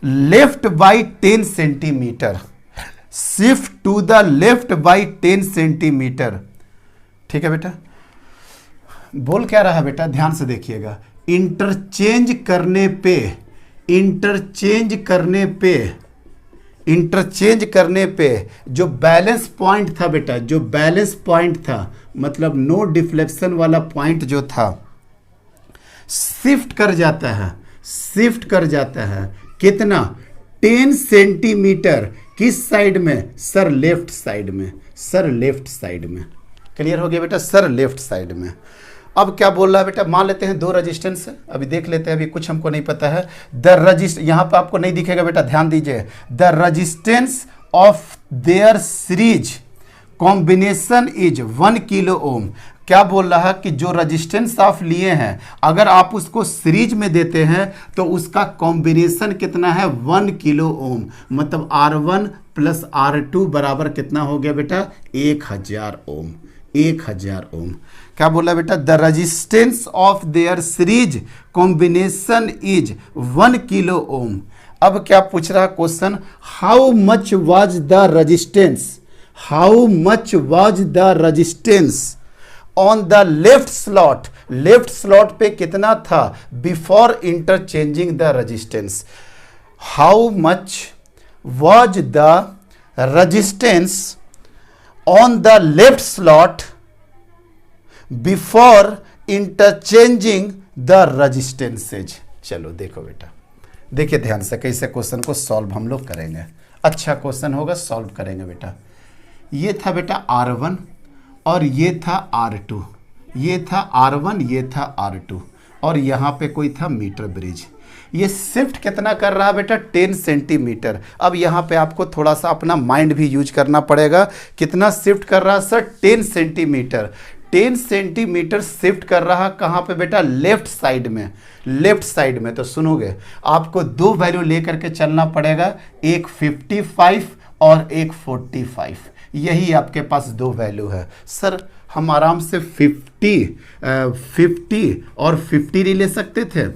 left by 10 centimetre, shift to the left by 10 centimetre. ठीक है बेटा, बोल क्या रहा है बेटा, ध्यान से देखिएगा, इंटरचेंज करने पे जो बैलेंस पॉइंट था बेटा, जो बैलेंस पॉइंट था मतलब नो डिफ्लेक्शन वाला पॉइंट जो था, शिफ्ट कर जाता है कितना 10 सेंटीमीटर, किस साइड में सर लेफ्ट साइड में, क्लियर हो गया बेटा, सर लेफ्ट साइड में। अब क्या बोल रहा है बेटा, मान लेते हैं दो रजिस्टेंस है, अभी देख लेते हैं, अभी कुछ हमको नहीं पता है। यहाँ पे आपको नहीं दिखेगा बेटा, ध्यान दीजिए, the resistance of their series combination is 1 kilo ohm. क्या बोल रहा है कि जो रजिस्टेंस आप लिए हैं अगर आप उसको सीरीज में देते हैं तो उसका कॉम्बिनेशन कितना है 1 किलो ओम, मतलब R1 प्लस R2 बराबर कितना हो गया बेटा 1000 ओम, 1000 ओम। क्या बोला बेटा, the resistance of their series combination is 1 kilo ohm. अब क्या पूछ रहा question, how much was the resistance on the left slot पे कितना था before interchanging the resistance, how much was the resistance on the left slot before interchanging the resistances। चलो देखो बेटा, देखिए ध्यान से कैसे क्वेश्चन को सॉल्व हम लोग करेंगे। अच्छा क्वेश्चन होगा, सॉल्व करेंगे बेटा। ये था बेटा R1 और ये था R2, ये था R1, ये था R2 और यहाँ पे कोई था मीटर ब्रिज। ये शिफ्ट कितना कर रहा बेटा? 10 सेंटीमीटर। अब यहाँ पे आपको थोड़ा सा अपना माइंड भी यूज करना पड़ेगा। कितना शिफ्ट कर रहा सर? 10 सेंटीमीटर। 10 सेंटीमीटर शिफ्ट कर रहा कहाँ पे बेटा? लेफ्ट साइड में। लेफ्ट साइड में तो सुनोगे, आपको दो वैल्यू लेकर के चलना पड़ेगा, एक 55 और एक 45। यही आपके पास दो वैल्यू है। सर हम आराम से 50 और 50 नहीं ले सकते थे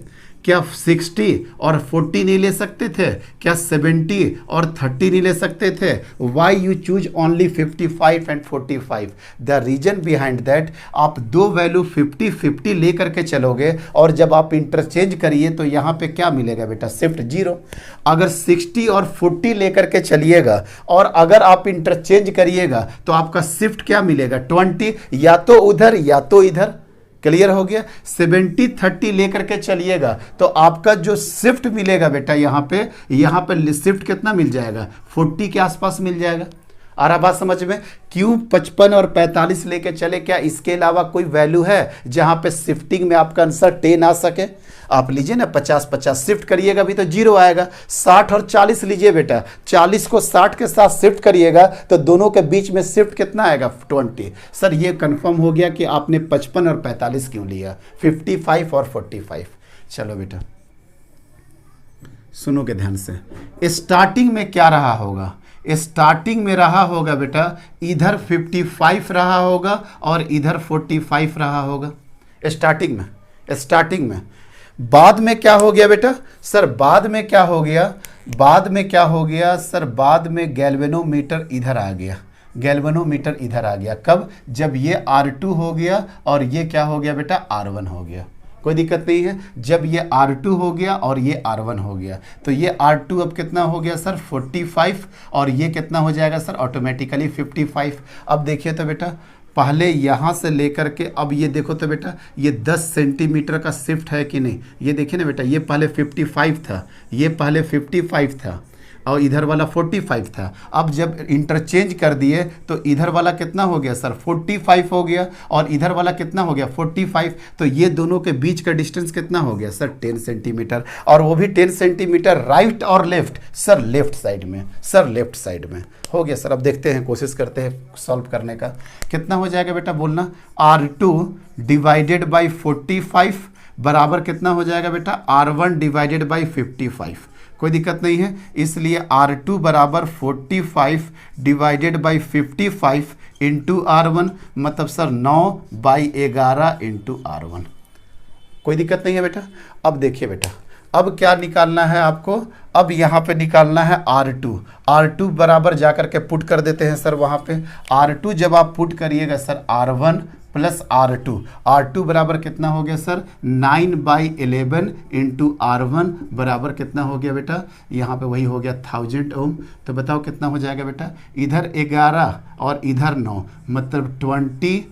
क्या? 60 और 40 नहीं ले सकते थे क्या? 70 और 30 नहीं ले सकते थे? Why you choose only 55 and 45? The reason behind that, आप दो वैल्यू 50 लेकर के चलोगे और जब आप इंटरचेंज करिए तो यहाँ पे क्या मिलेगा बेटा? शिफ्ट 0। अगर 60 और 40 लेकर के चलिएगा और अगर आप इंटरचेंज करिएगा तो आपका शिफ्ट क्या मिलेगा? 20, या तो उधर या तो इधर। क्लियर हो गया? 70-30 लेकर के चलिएगा तो आपका जो शिफ्ट मिलेगा बेटा यहाँ पे शिफ्ट कितना मिल जाएगा? 40 के आसपास मिल जाएगा। आ रहा बात समझ में? क्यों 55 और 45 लेके चले? क्या इसके अलावा कोई वैल्यू है जहां पे शिफ्टिंग में आपका आंसर 10 आ सके? आप लीजिए ना, 50-50 शिफ्ट करिएगा भी तो 0 आएगा। 60 और 40 लीजिए बेटा, 40 को 60 के साथ शिफ्ट करिएगा तो दोनों के बीच में शिफ्ट कितना आएगा? 20। सर ये कंफर्म हो गया कि आपने 55 और 45 क्यों लिया, 55 और 45। चलो बेटा सुनोगे ध्यान से। स्टार्टिंग में क्या रहा होगा? स्टार्टिंग में रहा होगा बेटा, इधर 55 रहा होगा और इधर 45 रहा होगा स्टार्टिंग में। बाद में क्या हो गया बेटा? सर बाद में क्या हो गया? सर बाद में गैल्वेनोमीटर इधर आ गया। कब? जब ये R2 हो गया और ये क्या हो गया बेटा? R1 हो गया। कोई दिक्कत नहीं है। जब ये R2 हो गया और ये R1 हो गया तो ये R2 अब कितना हो गया सर? 45 और ये कितना हो जाएगा सर? ऑटोमेटिकली 55। अब देखिए तो बेटा, पहले यहाँ से लेकर के अब ये देखो तो बेटा, ये 10 सेंटीमीटर का शिफ्ट है कि नहीं? ये देखिए ना बेटा, ये पहले 55 था और इधर वाला 45 था। अब जब इंटरचेंज कर दिए तो इधर वाला कितना हो गया सर? 45 हो गया और इधर वाला कितना हो गया? 45। तो ये दोनों के बीच का डिस्टेंस कितना हो गया सर? 10 सेंटीमीटर। और वो भी 10 सेंटीमीटर राइट और लेफ्ट? सर लेफ्ट साइड में हो गया सर। अब देखते हैं, कोशिश करते हैं सॉल्व करने का। कितना हो जाएगा बेटा? बोलना। R2 डिवाइडेड बाई 45 बराबर कितना हो जाएगा बेटा? R1 divided by 55। कोई दिक्कत नहीं है। इसलिए R2 बराबर 45 डिवाइडेड बाई 55 इंटू R1, मतलब सर 9/11 इंटू R1। कोई दिक्कत नहीं है बेटा। अब देखिए बेटा, अब क्या निकालना है आपको? अब यहाँ पे निकालना है R2 बराबर जाकर के पुट कर देते हैं सर। वहाँ पे R2 जब आप पुट करिएगा सर, R1 प्लस R2 बराबर कितना हो गया सर? 9/11 इंटू R1 बराबर कितना हो गया बेटा? यहाँ पे वही हो गया 1000 ओम। तो बताओ कितना हो जाएगा बेटा? इधर 11 और इधर 9, मतलब 20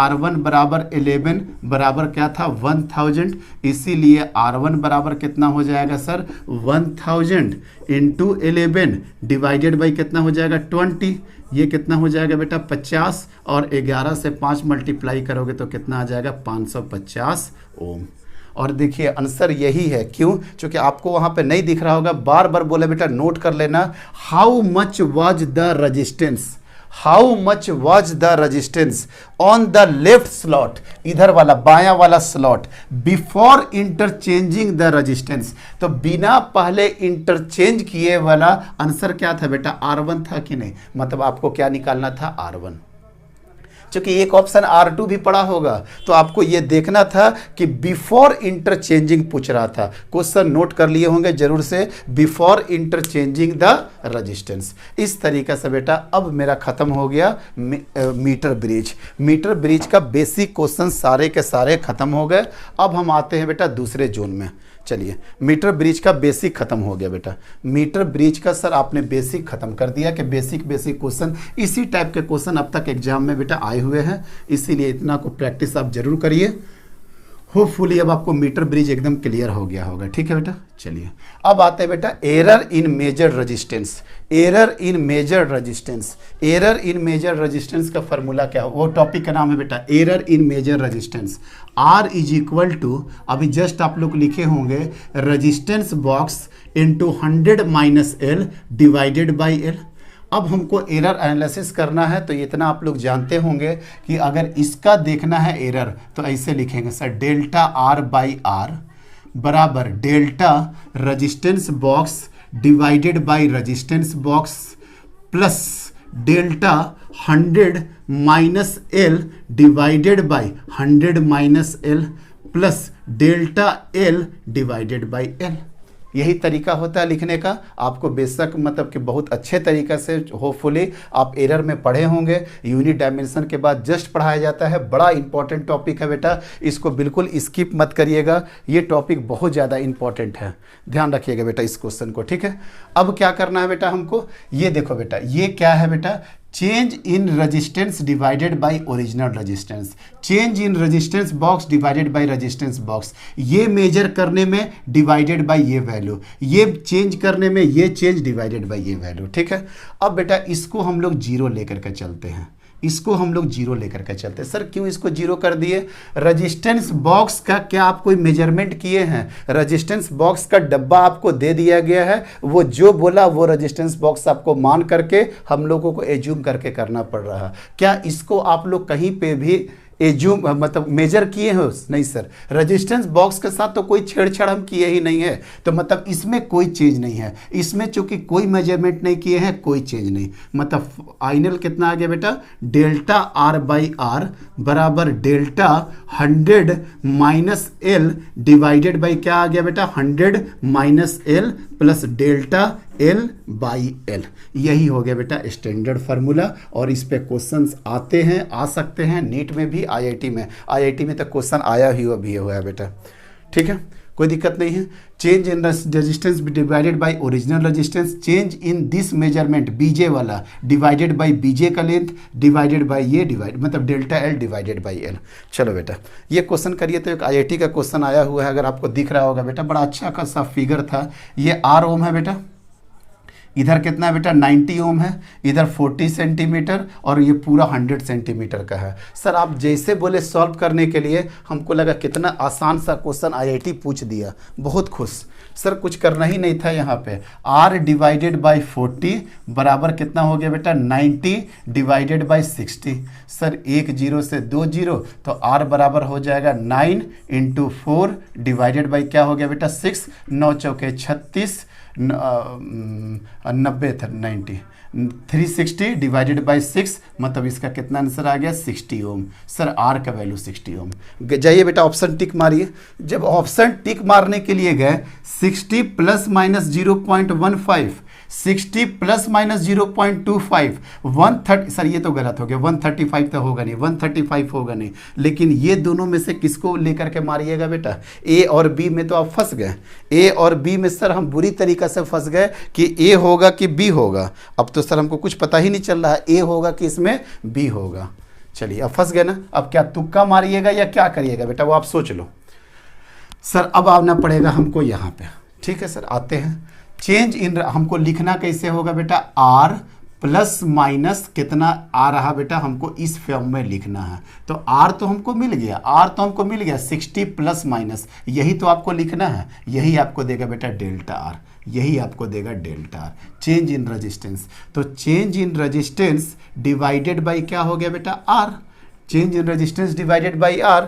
R1 बराबर 11 बराबर क्या था? 1000। इसीलिए R1 बराबर कितना हो जाएगा सर? 1000 इंटू 11 डिवाइडेड बाई कितना हो जाएगा? 20। ये कितना हो जाएगा बेटा? 50 और 11 से 5 मल्टीप्लाई करोगे तो कितना आ जाएगा? 550 ओम। और देखिए आंसर यही है। क्यों? क्योंकि आपको वहां पे नहीं दिख रहा होगा, बार बार बोले बेटा नोट कर लेना। How much was the resistance on the left slot, इधर वाला बायां वाला slot, before interchanging the resistance. तो बिना पहले इंटरचेंज किए वाला आंसर क्या था बेटा? R1 था कि नहीं? मतलब आपको क्या निकालना था? R1। क्योंकि एक ऑप्शन R2 भी पड़ा होगा तो आपको यह देखना था कि बिफोर इंटरचेंजिंग पूछ रहा था। क्वेश्चन नोट कर लिए होंगे जरूर से, बिफोर इंटरचेंजिंग द रेजिस्टेंस। इस तरीके से बेटा अब मेरा खत्म हो गया मीटर ब्रिज का बेसिक क्वेश्चन सारे के सारे खत्म हो गए। अब हम आते हैं बेटा दूसरे जोन में। चलिए, मीटर ब्रिज का बेसिक खत्म हो गया बेटा। मीटर ब्रिज का सर आपने बेसिक खत्म कर दिया कि बेसिक क्वेश्चन, इसी टाइप के क्वेश्चन अब तक एग्जाम में बेटा आए हुए हैं, इसीलिए इतना को प्रैक्टिस आप जरूर करिए। होपफुली अब आपको मीटर ब्रिज एकदम क्लियर हो गया होगा। ठीक है बेटा, चलिए अब आते हैं बेटा error in measure resistance. Error in measure resistance, error in measure resistance का फॉर्मूला क्या हो, वो टॉपिक का नाम है बेटा error in measure resistance. R is equal to, अभी जस्ट आप लोग लिखे होंगे resistance box into 100 - L divided by L। अब हमको एरर एनालिसिस करना है, तो इतना आप लोग जानते होंगे कि अगर इसका देखना है एरर तो ऐसे लिखेंगे sir, delta R by R बराबर delta resistance box divided by resistance box plus delta 100 - L divided by 100 - L plus delta L divided by L। यही तरीका होता है लिखने का। आपको बेशक मतलब कि बहुत अच्छे तरीक़े से होपफुली आप एरर में पढ़े होंगे। यूनिट डायमेंशन के बाद जस्ट पढ़ाया जाता है, बड़ा इंपॉर्टेंट टॉपिक है बेटा, इसको बिल्कुल स्किप मत करिएगा, ये टॉपिक बहुत ज़्यादा इंपॉर्टेंट है, ध्यान रखिएगा बेटा इस क्वेश्चन को। ठीक है, अब क्या करना है बेटा हमको, ये देखो बेटा ये क्या है बेटा, change in resistance divided by original resistance, change in resistance box divided by resistance box, ये मेजर करने में डिवाइडेड बाय ये वैल्यू, ये चेंज करने में ये चेंज डिवाइडेड बाय ये वैल्यू। ठीक है, अब बेटा इसको हम लोग जीरो लेकर के चलते हैं, इसको हम लोग जीरो लेकर के चलते हैं। सर क्यों इसको जीरो कर दिए, रेजिस्टेंस बॉक्स का क्या आप कोई मेजरमेंट किए हैं, रेजिस्टेंस बॉक्स का डब्बा आपको दे दिया गया है, वो जो बोला वो रेजिस्टेंस बॉक्स आपको मान करके हम लोगों को एज्यूम करके करना पड़ रहा है। क्या इसको आप लोग कहीं पे भी एज्यूम मतलब मेजर किए हो, नहीं सर, रेजिस्टेंस बॉक्स के साथ तो कोई छेड़छाड़ हम किए ही नहीं है, तो मतलब इसमें कोई चेंज नहीं है, इसमें चूंकि कोई मेजरमेंट नहीं किए हैं कोई चेंज नहीं, मतलब फाइनल कितना आ गया बेटा, डेल्टा R बाई R बराबर डेल्टा 100 - L डिवाइडेड बाई क्या आ गया बेटा, 100 - L plus delta L by L। यही हो गया बेटा स्टैंडर्ड फार्मूला, और इस पे क्वेश्चंस आते हैं, आ सकते हैं नीट में भी, आईआईटी में तो क्वेश्चन आया ही भी हुआ है बेटा। ठीक है, कोई दिक्कत नहीं है। Change in resistance divided by original resistance, change in this measurement BJ वाला डिवाइडेड बाय बीजे का लेंथ डिवाइडेड बाय ये डिवाइड मतलब delta L divided by L। चलो बेटा ये क्वेश्चन करिए, तो एक आईआईटी का क्वेश्चन आया हुआ है, अगर आपको दिख रहा होगा बेटा, बड़ा अच्छा खासा फिगर था। ये R ओम है बेटा, इधर कितना है बेटा 90 ओम है, इधर 40 सेंटीमीटर, और ये पूरा 100 सेंटीमीटर का है। सर आप जैसे बोले सॉल्व करने के लिए, हमको लगा कितना आसान सा क्वेश्चन आईआईटी पूछ दिया, बहुत खुश। सर कुछ करना ही नहीं था यहाँ पे, R डिवाइडेड बाई 40 बराबर कितना हो गया बेटा 90 डिवाइडेड बाई 60। सर 1 0 से 2 0, तो R बराबर हो जाएगा 9 × 4 डिवाइडेड बाई क्या हो गया बेटा 6, 9 चौके 36, 90 था 90, 360 डिवाइडेड बाई 6, मतलब इसका कितना आंसर आ गया 60 ओम। सर R का वैल्यू 60 ओम। जाइए बेटा ऑप्शन टिक मारिए। जब ऑप्शन टिक मारने के लिए गए 60 ± 0.15, 60 ± 0.25, 130, सर ये तो गलत हो गया, 135 तो होगा नहीं, 135 होगा नहीं, लेकिन ये दोनों में से किसको लेकर के मारिएगा बेटा, A और B में तो आप फंस गए। A और B में सर हम बुरी तरीक़ा से फंस गए कि A होगा कि B होगा। अब तो सर हमको कुछ पता ही नहीं चल रहा है A होगा कि इसमें B होगा। चलिए अब फंस गए ना, अब क्या तुक्का मारिएगा या क्या करिएगा बेटा, वो आप सोच लो। सर अब आना पड़ेगा हमको यहाँ पे। ठीक है सर, आते हैं। चेंज इन, हमको लिखना कैसे होगा बेटा, R प्लस माइनस कितना आ रहा बेटा, हमको इस फॉर्म में लिखना है। तो R तो हमको मिल गया, R तो हमको मिल गया 60 प्लस माइनस, यही तो आपको लिखना है, यही आपको देगा बेटा डेल्टा R, यही आपको देगा delta R। Change in resistance, तो change in resistance divided by क्या हो गया बेटा R, change in resistance divided by R।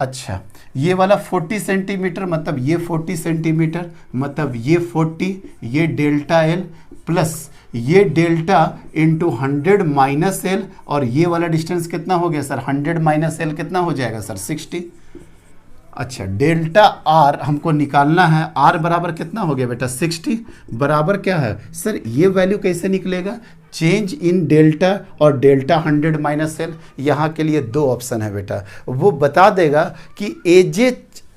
अच्छा ये वाला 40 सेंटीमीटर, मतलब ये 40 सेंटीमीटर, मतलब ये 40, ये डेल्टा L प्लस ये डेल्टा इंटू 100 - L, और ये वाला डिस्टेंस कितना हो गया सर 100 - L कितना हो जाएगा सर 60। अच्छा डेल्टा R हमको निकालना है, R बराबर कितना हो गया बेटा 60 बराबर क्या है सर, ये वैल्यू कैसे निकलेगा, चेंज इन डेल्टा और डेल्टा 100 - L। यहाँ के लिए दो ऑप्शन है बेटा, वो बता देगा कि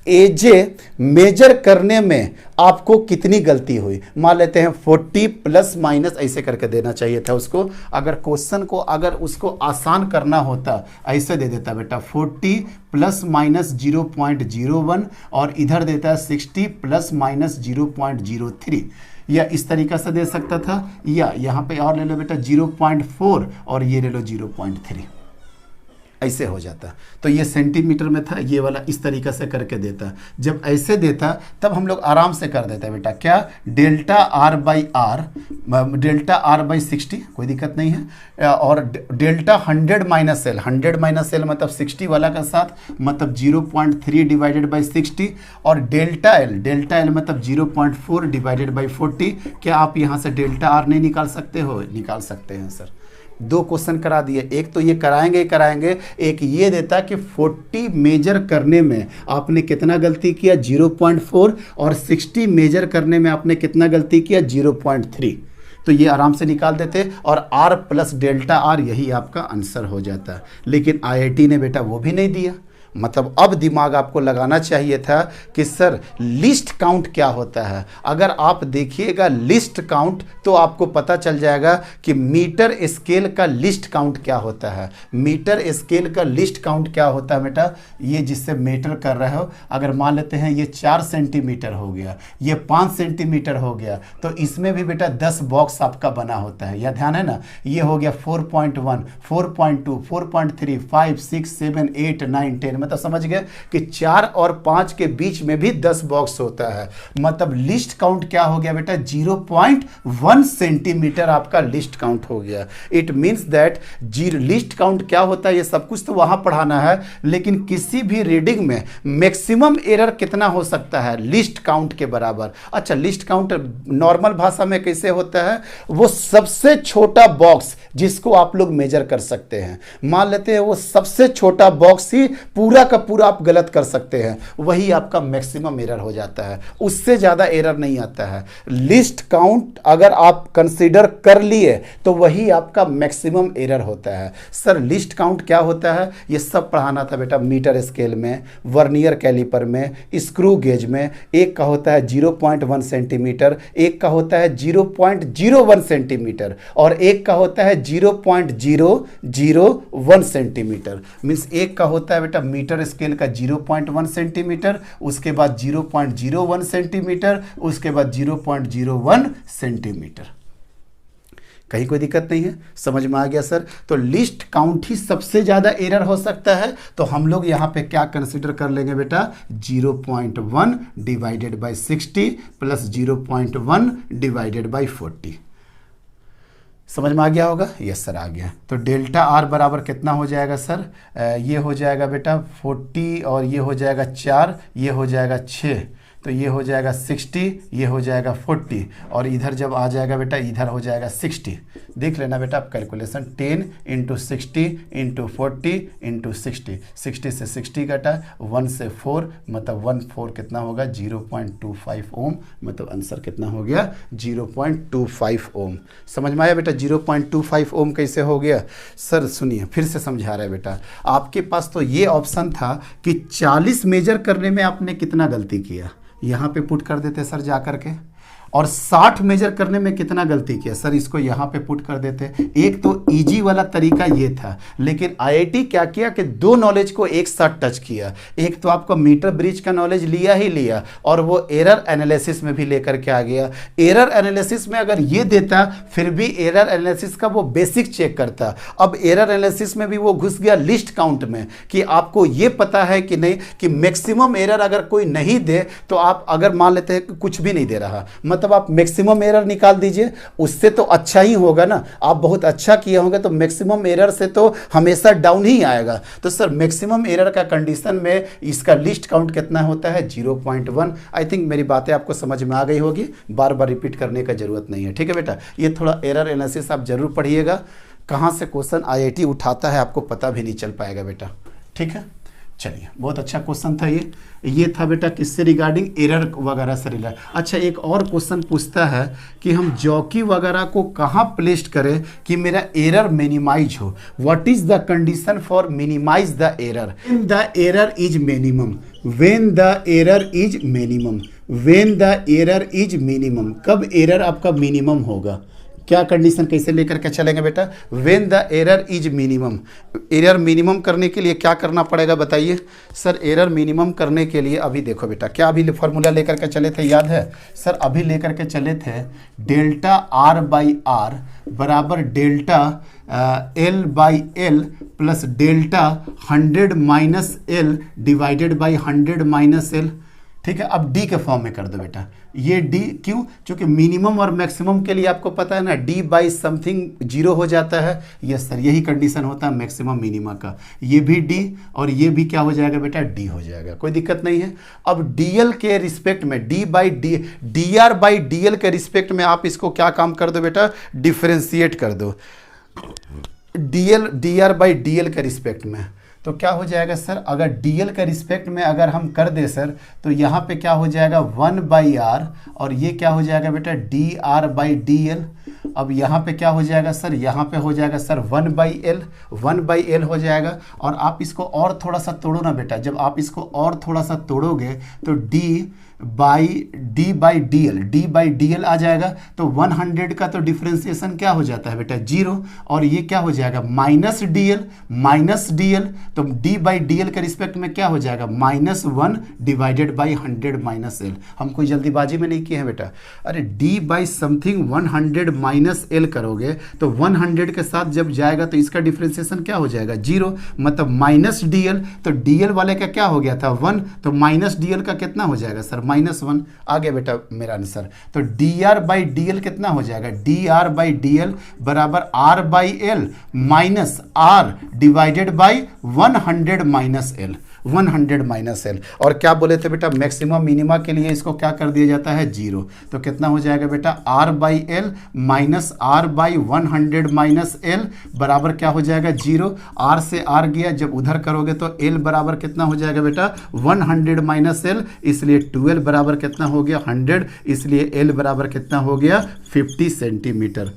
एजे मेजर करने में आपको कितनी गलती हुई। मान लेते हैं 40 प्लस माइनस ऐसे करके देना चाहिए था उसको। अगर क्वेश्चन को अगर उसको आसान करना होता ऐसे दे देता बेटा 40 प्लस माइनस 0.01 और इधर देता है 60 प्लस माइनस 0.03, या इस तरीक़ा से दे सकता था, या यहाँ पे और ले लो बेटा 0.4 और ये ले लो 0.3, ऐसे हो जाता। तो ये सेंटीमीटर में था, ये वाला इस तरीक़ा से करके देता। जब ऐसे देता तब हम लोग आराम से कर देते बेटा, क्या डेल्टा आर बाई 60, कोई दिक्कत नहीं है, और delta 100 minus L, 100 minus L मतलब 60 वाला का साथ, मतलब 0.3 डिवाइडेड बाई 60, और डेल्टा एल मतलब 0.4 डिवाइडेड बाई 40। क्या आप यहाँ से डेल्टा आर नहीं निकाल सकते हो? निकाल सकते हैं सर। 2 क्वेश्चन करा दिए, एक तो ये कराएंगे, एक ये देता कि 40 मेजर करने में आपने कितना गलती किया 0.4, और 60 मेजर करने में आपने कितना गलती किया 0.3। तो ये आराम से निकाल देते और R प्लस डेल्टा आर यही आपका आंसर हो जाता। लेकिन IIT ने बेटा वो भी नहीं दिया। मतलब अब दिमाग आपको लगाना चाहिए था कि सर लिस्ट काउंट क्या होता है। अगर आप देखिएगा लिस्ट काउंट तो आपको पता चल जाएगा कि मीटर स्केल का लिस्ट काउंट क्या होता है। मीटर स्केल का लिस्ट काउंट क्या होता है बेटा, ये जिससे मीटर कर रहे हो, अगर मान लेते हैं ये 4 सेंटीमीटर हो गया, ये 5 सेंटीमीटर हो गया, तो इसमें भी बेटा 10 बॉक्स आपका बना होता है। यह ध्यान है ना, ये हो गया 4.1, 4.2, 4.3, 5, 6, 7, 8, 9, 10, मतलब समझ गए कि 4 और 5 के बीच में भी 10 बॉक्स होता है। मतलब लिस्ट काउंट क्या हो गया बेटा 0.1 सेंटीमीटर आपका लिस्ट काउंट हो गया। It means that list count क्या होता है ये सब कुछ तो वहां पढ़ाना है, लेकिन किसी भी रीडिंग में मैक्सिमम एरर कितना हो सकता है लिस्ट काउंट के बराबर। अच्छा, लिस्ट काउंट नॉर्मल भाषा में कैसे होता है, वो सबसे छोटा बॉक्स जिसको आप लोग मेजर कर सकते हैं। मान लेते हैं वो सबसे छोटा बॉक्स ही पूरा का पूरा आप गलत कर सकते हैं, वही आपका मैक्सिमम एरर हो जाता है, उससे ज़्यादा एरर नहीं आता है। लिस्ट काउंट अगर आप कंसीडर कर लिए तो वही आपका मैक्सिमम एरर होता है। सर लिस्ट काउंट क्या होता है ये सब पढ़ाना था बेटा मीटर स्केल में, वर्नियर कैलिपर में, स्क्रू गेज में। एक का होता है 0.1 सेंटीमीटर, एक का होता है 0.01 सेंटीमीटर, और एक का होता है 0.001 सेंटीमीटर। मीन्स एक का होता है बेटा मीटर स्केल का 0.1 सेंटीमीटर, उसके बाद 0.01 सेंटीमीटर, उसके बाद 0.01 सेंटीमीटर। कहीं कोई दिक्कत नहीं है, समझ में आ गया सर। तो लिस्ट काउंट ही सबसे ज़्यादा एरर हो सकता है, तो हम लोग यहाँ पे क्या कंसीडर कर लेंगे बेटा 0.1 divided by 60 plus 0.1 divided by 40। समझ में आ गया होगा? यस सर आ गया। तो डेल्टा आर बराबर कितना हो जाएगा सर, ये हो जाएगा बेटा 40 और ये हो जाएगा 4, ये हो जाएगा 6, तो ये हो जाएगा 60, ये हो जाएगा 40, और इधर जब आ जाएगा बेटा इधर हो जाएगा 60। देख लेना बेटा आप कैलकुलेशन, 10 इंटू 60 इंटू 40 इंटू 60, 60 से 60 कटा, 1 से 4 मतलब 1/4 कितना होगा 0.25 ओम, मतलब आंसर कितना हो गया 0.25 ओम। समझ में आया बेटा 0.25 ओम कैसे हो गया? सर सुनिए फिर से समझा रहा है बेटा, आपके पास तो ये ऑप्शन था कि 40 मेजर करने में आपने कितना गलती किया, यहाँ पे पुट कर देते सर जा करके, और 60 मेजर करने में कितना गलती किया सर, इसको यहाँ पे पुट कर देते। एक तो इजी वाला तरीका ये था, लेकिन आईआईटी क्या किया कि 2 नॉलेज को एक साथ टच किया। एक तो आपको मीटर ब्रिज का नॉलेज लिया ही लिया, और वो एरर एनालिसिस में भी लेकर के आ गया। एरर एनालिसिस में अगर ये देता फिर भी एरर एनालिसिस का वो बेसिक चेक करता। अब एरर एनालिसिस में भी वो घुस गया लिस्ट काउंट में कि आपको ये पता है कि नहीं कि मैक्सिमम एरर अगर कोई नहीं दे तो आप अगर मान लेते हैं कि कुछ भी नहीं दे रहा, मतलब आप मैक्सिमम एरर निकाल दीजिए, उससे तो अच्छा ही होगा ना। आप बहुत अच्छा किए होंगे तो मैक्सिमम एरर से तो हमेशा डाउन ही आएगा। तो सर मैक्सिमम एरर का कंडीशन में इसका लिस्ट काउंट कितना होता है 0.1। आई थिंक मेरी बातें आपको समझ में आ गई होगी, बार बार रिपीट करने का जरूरत नहीं है। ठीक है बेटा, ये थोड़ा एरर एनालिसिस आप जरूर पढ़िएगा, कहाँ से क्वेश्चन आईआईटी उठाता है आपको पता भी नहीं चल पाएगा बेटा। ठीक है, चलिए, बहुत अच्छा क्वेश्चन था ये था बेटा किससे रिगार्डिंग, एरर वगैरह से रिलेटेड। अच्छा, एक और क्वेश्चन पूछता है कि हम जॉकी वगैरह को कहाँ प्लेस्ड करें कि मेरा एरर मिनिमाइज हो। What is the condition for minimise the error? When the error is minimum, when the error is minimum, when the error is minimum. कब एरर आपका मिनिमम होगा, क्या कंडीशन कैसे लेकर के चलेंगे बेटा? When the error is minimum. Error minimum करने के लिए क्या करना पड़ेगा बताइए सर? एरर मिनिमम करने के लिए अभी देखो बेटा, क्या अभी फॉर्मूला लेकर के चले थे, याद है सर? अभी लेकर के चले थे डेल्टा आर बाई आर बराबर delta L by L plus delta 100 minus L divided by 100 minus L. ठीक है, अब डी के फॉर्म में कर दो बेटा। ये डी क्यों? क्योंकि मिनिमम और मैक्सिमम के लिए आपको पता है ना, डी बाई समथिंग जीरो हो जाता है। यस सर, यही कंडीशन होता है मैक्सिमम मिनिमा का। ये भी डी और ये भी क्या हो जाएगा बेटा? डी हो जाएगा, कोई दिक्कत नहीं है। अब डीएल के रिस्पेक्ट में D by D R by DL के रिस्पेक्ट में आप इसको क्या काम कर दो बेटा? डिफ्रेंशिएट कर दो डी आर बाई डीएल के रिस्पेक्ट में। तो क्या हो जाएगा सर? अगर डीएल के रिस्पेक्ट में अगर हम कर दे सर, तो यहाँ पे क्या हो जाएगा 1 बाई आर और ये क्या हो जाएगा बेटा? D R by D L. अब यहाँ पे क्या हो जाएगा सर? यहाँ पे हो जाएगा sir 1 by L, 1 by L हो जाएगा। और आप इसको और थोड़ा सा तोड़ो ना बेटा, जब आप इसको और थोड़ा सा तोड़ोगे तो डी बाई डी एल आ जाएगा। तो 100 का तो डिफ्रेंसिएशन क्या हो जाता है बेटा? 0। और ये क्या हो जाएगा? Minus D L. तो डी बाई डी एल के रिस्पेक्ट में क्या हो जाएगा? -1 डिवाइडेड बाई 100 माइनस एल। हम कोई जल्दीबाजी में नहीं किए हैं बेटा। अरे D by something 100 minus L करोगे तो 100 के साथ जब जाएगा तो इसका डिफ्रेंसिएशन क्या हो जाएगा? 0, मतलब माइनस डी एल। तो डी एल वाले का क्या हो गया था? 1, तो माइनस डी एल का कितना हो जाएगा सर? -1 आ गया बेटा मेरा आंसर। तो D R by D L कितना हो जाएगा? D R by D L बराबर R by L minus R divided by 100 minus L, 100 minus L. और क्या बोले थे बेटा? मैक्सिमम मिनिमा के लिए इसको क्या कर दिया जाता है? 0। तो कितना हो जाएगा बेटा? R by L minus R by 100 minus L बराबर क्या हो जाएगा? 0। आर से आर गया, जब उधर करोगे तो एल बराबर कितना हो जाएगा बेटा? 100 माइनस एल, इसलिए 12 बराबर कितना हो गया? 100, इसलिए एल बराबर कितना हो गया? 50 सेंटीमीटर।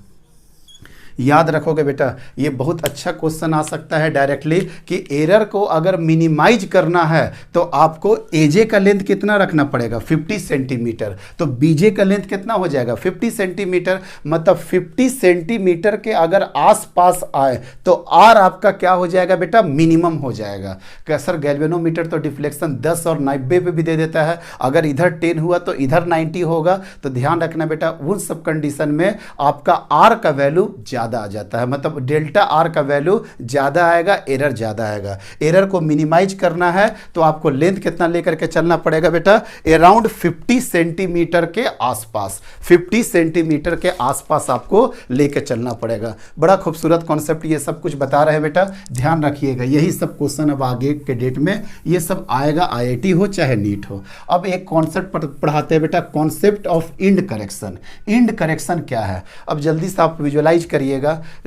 याद रखोगे बेटा, ये बहुत अच्छा क्वेश्चन आ सकता है डायरेक्टली कि एरर को अगर मिनिमाइज करना है तो आपको एजे का लेंथ कितना रखना पड़ेगा? 50 सेंटीमीटर। तो बीजे का लेंथ कितना हो जाएगा? 50 सेंटीमीटर। मतलब 50 सेंटीमीटर के अगर आसपास आए तो आर आपका क्या हो जाएगा बेटा? मिनिमम हो जाएगा। क्या सर गैल्वेनोमीटर तो डिफ्लेक्शन 10 और 90 पे भी दे देता है, अगर इधर 10 हुआ तो इधर 90 होगा। तो ध्यान रखना बेटा, उन सब कंडीशन में आपका आर का वैल्यू ज़्यादा आ जाता है, मतलब डेल्टा आर का वैल्यू ज़्यादा आएगा, एरर ज़्यादा आएगा। एरर को मिनिमाइज करना है तो आपको लेंथ कितना लेकर के चलना पड़ेगा बेटा? अराउंड 50 सेंटीमीटर के आसपास, 50 सेंटीमीटर के आसपास आपको लेकर चलना पड़ेगा। बड़ा खूबसूरत कॉन्सेप्ट ये सब कुछ बता रहे हैं बेटा, ध्यान रखिएगा। यही सब क्वेश्चन अब आगे के डेट में ये सब आएगा, IIT हो चाहे नीट हो। अब एक कॉन्सेप्ट पढ़ाते हैं बेटा, concept of end correction. End correction क्या है? अब जल्दी से आप विजुअलाइज करिएगा।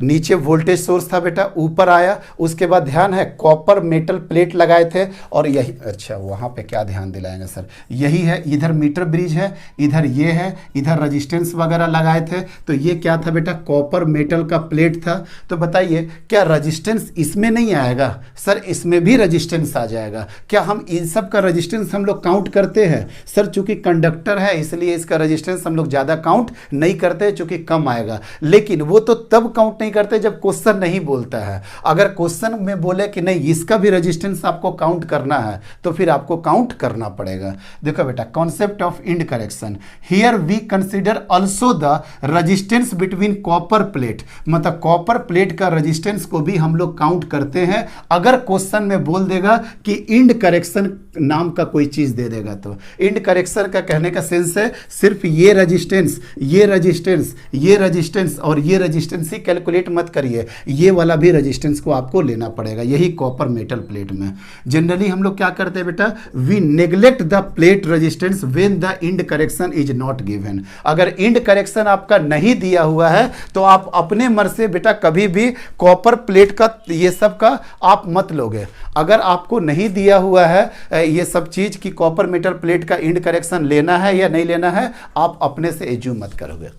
नीचे वोल्टेज सोर्स था बेटा, ऊपर आया, उसके बाद ध्यान है कॉपर मेटल प्लेट लगाए थे और यही, अच्छा वहां पे क्या ध्यान दिलाएंगे सर? यही है, इधर मीटर ब्रिज है, इधर ये है, इधर रेजिस्टेंस वगैरह लगाए थे। तो ये क्या था बेटा? कॉपर मेटल का प्लेट था। तो बताइए क्या रेजिस्टेंस इसमें नहीं आएगा? सर इसमें भी रेजिस्टेंस आ जाएगा। क्या हम इन सब का रेजिस्टेंस हम लोग काउंट करते हैं? सर चूंकि कंडक्टर है इसलिए इसका रेजिस्टेंस हम लोग ज्यादा काउंट नहीं करते चूंकि कम आएगा। लेकिन वो तो तब काउंट नहीं करते जब क्वेश्चन नहीं बोलता है। अगर क्वेश्चन में बोले कि नहीं इसका भी रेजिस्टेंस आपको काउंट करना है तो फिर आपको काउंट करना पड़ेगा। देखो बेटा, concept of end correction, here we consider also the resistance between copper plate, मतलब कॉपर प्लेट का रेजिस्टेंस को भी हम लोग काउंट करते हैं। अगर क्वेश्चन में बोल देगा कि इंड करेक्शन नाम का कोई चीज दे देगा तो इंड करेक्शन का कहने का सेंस है सिर्फ ये रेजिस्टेंस, ये रेजिस्टेंस, ये रेजिस्टेंस और ये रेजिस्टेंस रेजिस्टेंस ही कैलकुलेट मत करिए, ये वाला भी रेजिस्टेंस को आपको लेना पड़ेगा, यही कॉपर मेटल प्लेट में। जनरली हम लोग क्या करते हैं बेटा, we neglect the plate resistance when the end correction is not given. अगर इंड करेक्शन आपका नहीं दिया हुआ है तो आप अपने मर्जी से बेटा कभी भी कॉपर प्लेट का ये सब का आप मत लोगे। अगर आपको नहीं दिया हुआ है ये सब चीज कि कॉपर मेटल प्लेट का इंड करेक्शन लेना है या नहीं लेना है, आप अपने से एज्यूम मत करोगे।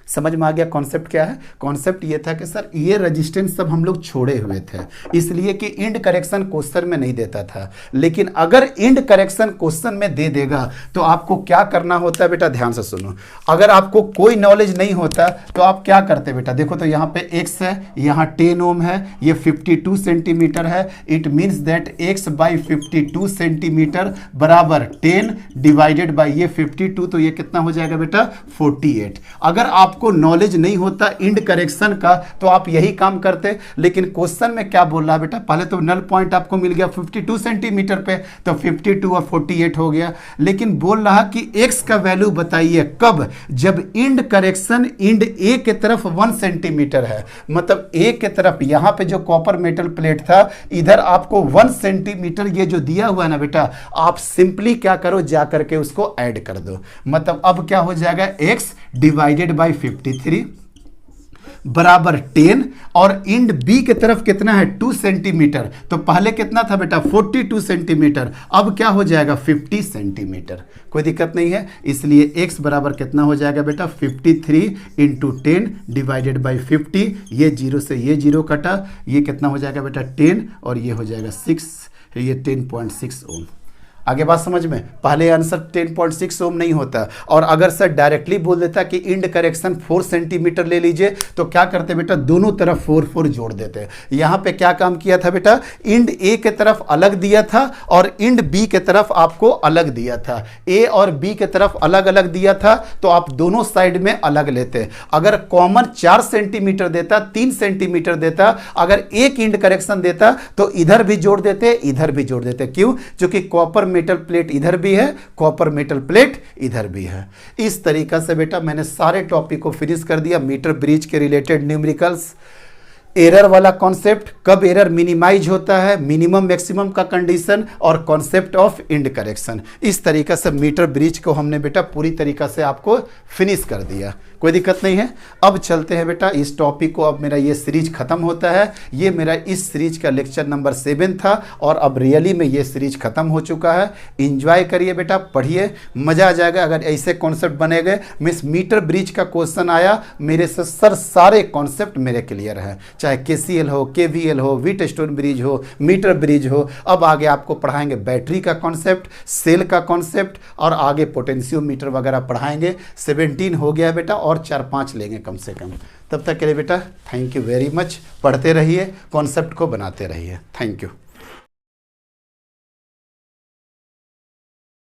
समझ में आ गया कॉन्सेप्ट क्या है? कॉन्सेप्ट ये था कि सर ये रेजिस्टेंस सब हम लोग छोड़े हुए थे, इसलिए कि इंड करेक्शन क्वेश्चन में नहीं देता था। लेकिन अगर इंड करेक्शन क्वेश्चन में दे देगा तो आपको क्या करना होता है बेटा, ध्यान से सुनो। अगर आपको कोई नॉलेज नहीं होता तो आप क्या करते बेटा, देखो तो यहाँ पे x है, यहाँ 10 ओम है, ये 52 सेंटीमीटर है। It means that x by 52 centimetre बराबर 10 डिवाइडेड बाई ये 52, तो ये कितना हो जाएगा बेटा 48। अगर आप आपको नॉलेज नहीं होता इंड करेक्शन का तो आप यही काम करते। लेकिन क्वेश्चन में क्या बोल रहा है बेटा, पहले तो नल पॉइंट आपको मिल गया 52 सेंटीमीटर पे, तो 52 और 48 हो गया। लेकिन बोल रहा कि x का वैल्यू बताइए कब, जब इंड करेक्शन इंड ए के तरफ 1 सेंटीमीटर है, मतलब ए के तरफ यहां पे जो कॉपर मेटल प्लेट था इधर आपको 1 सेंटीमीटर ये जो दिया हुआ है ना बेटा, आप सिंपली क्या करो, जा करके उसको ऐड कर दो। मतलब अब क्या हो जाएगा, x डिवाइडेड बाई 53 बराबर 10, और इंड बी के तरफ कितना है 2 सेंटीमीटर, तो पहले कितना था बेटा 42 सेंटीमीटर, अब क्या हो जाएगा 50 सेंटीमीटर। कोई दिक्कत नहीं है, इसलिए x बराबर कितना हो जाएगा बेटा 53 इंटू 10 डिवाइडेड बाई 50, ये 0 से ये 0 कटा, ये कितना हो जाएगा बेटा 10 और ये हो जाएगा 6, ये 10.6 ओम। आगे बात समझ में, पहले आंसर 10.6 ओम नहीं होता। और अगर सर डायरेक्टली बोल देता कि इंड करेक्शन 4 सेंटीमीटर ले लीजिए, तो क्या करते बेटा, दोनों तरफ 4 जोड़ देते। यहां पे क्या काम किया था बेटा, इंड ए के तरफ अलग दिया था और इंड बी के तरफ आपको अलग दिया था। ए और बी के तरफ अलग अलग दिया था तो आप दोनों साइड में अलग लेते। अगर कॉमन 4 सेंटीमीटर देता, 3 सेंटीमीटर देता, अगर एक इंड करेक्शन देता तो इधर भी जोड़ देते, इधर भी जोड़ देते। क्यों? क्योंकि कॉपर मेटल प्लेट इधर भी है, कॉपर मेटल प्लेट इधर भी है। इस तरीका से बेटा मैंने सारे टॉपिक को फिनिश कर दिया, मीटर ब्रिज के रिलेटेड न्यूमेरिकल्स, एरर वाला कॉन्सेप्ट, कब एरर मिनिमाइज होता है, मिनिमम मैक्सिमम का कंडीशन, और कॉन्सेप्ट ऑफ इंड करेक्शन। इस तरीका से मीटर ब्रिज को हमने बेटा पूरी तरीका से आपको फिनिश कर दिया। कोई दिक्कत नहीं है। अब चलते हैं बेटा इस टॉपिक को, अब मेरा ये सीरीज खत्म होता है। ये मेरा इस सीरीज का लेक्चर नंबर 7 था और अब रियली में ये सीरीज खत्म हो चुका है। इंजॉय करिए बेटा, पढ़िए, मजा आ जाएगा। अगर ऐसे कॉन्सेप्ट बने गए, मीटर ब्रिज का क्वेश्चन आया मेरे से, सर सारे कॉन्सेप्ट मेरे क्लियर है, चाहे KCL हो, KVL हो, व्हीटस्टोन ब्रिज हो, मीटर ब्रिज हो। अब आगे आपको पढ़ाएंगे बैटरी का कॉन्सेप्ट, सेल का कॉन्सेप्ट, और आगे पोटेंशियोमीटर वगैरह पढ़ाएंगे। 17 हो गया बेटा, और 4-5 लेंगे कम से कम। तब तक के लिए बेटा थैंक यू वेरी मच। पढ़ते रहिए, कॉन्सेप्ट को बनाते रहिए। Thank you.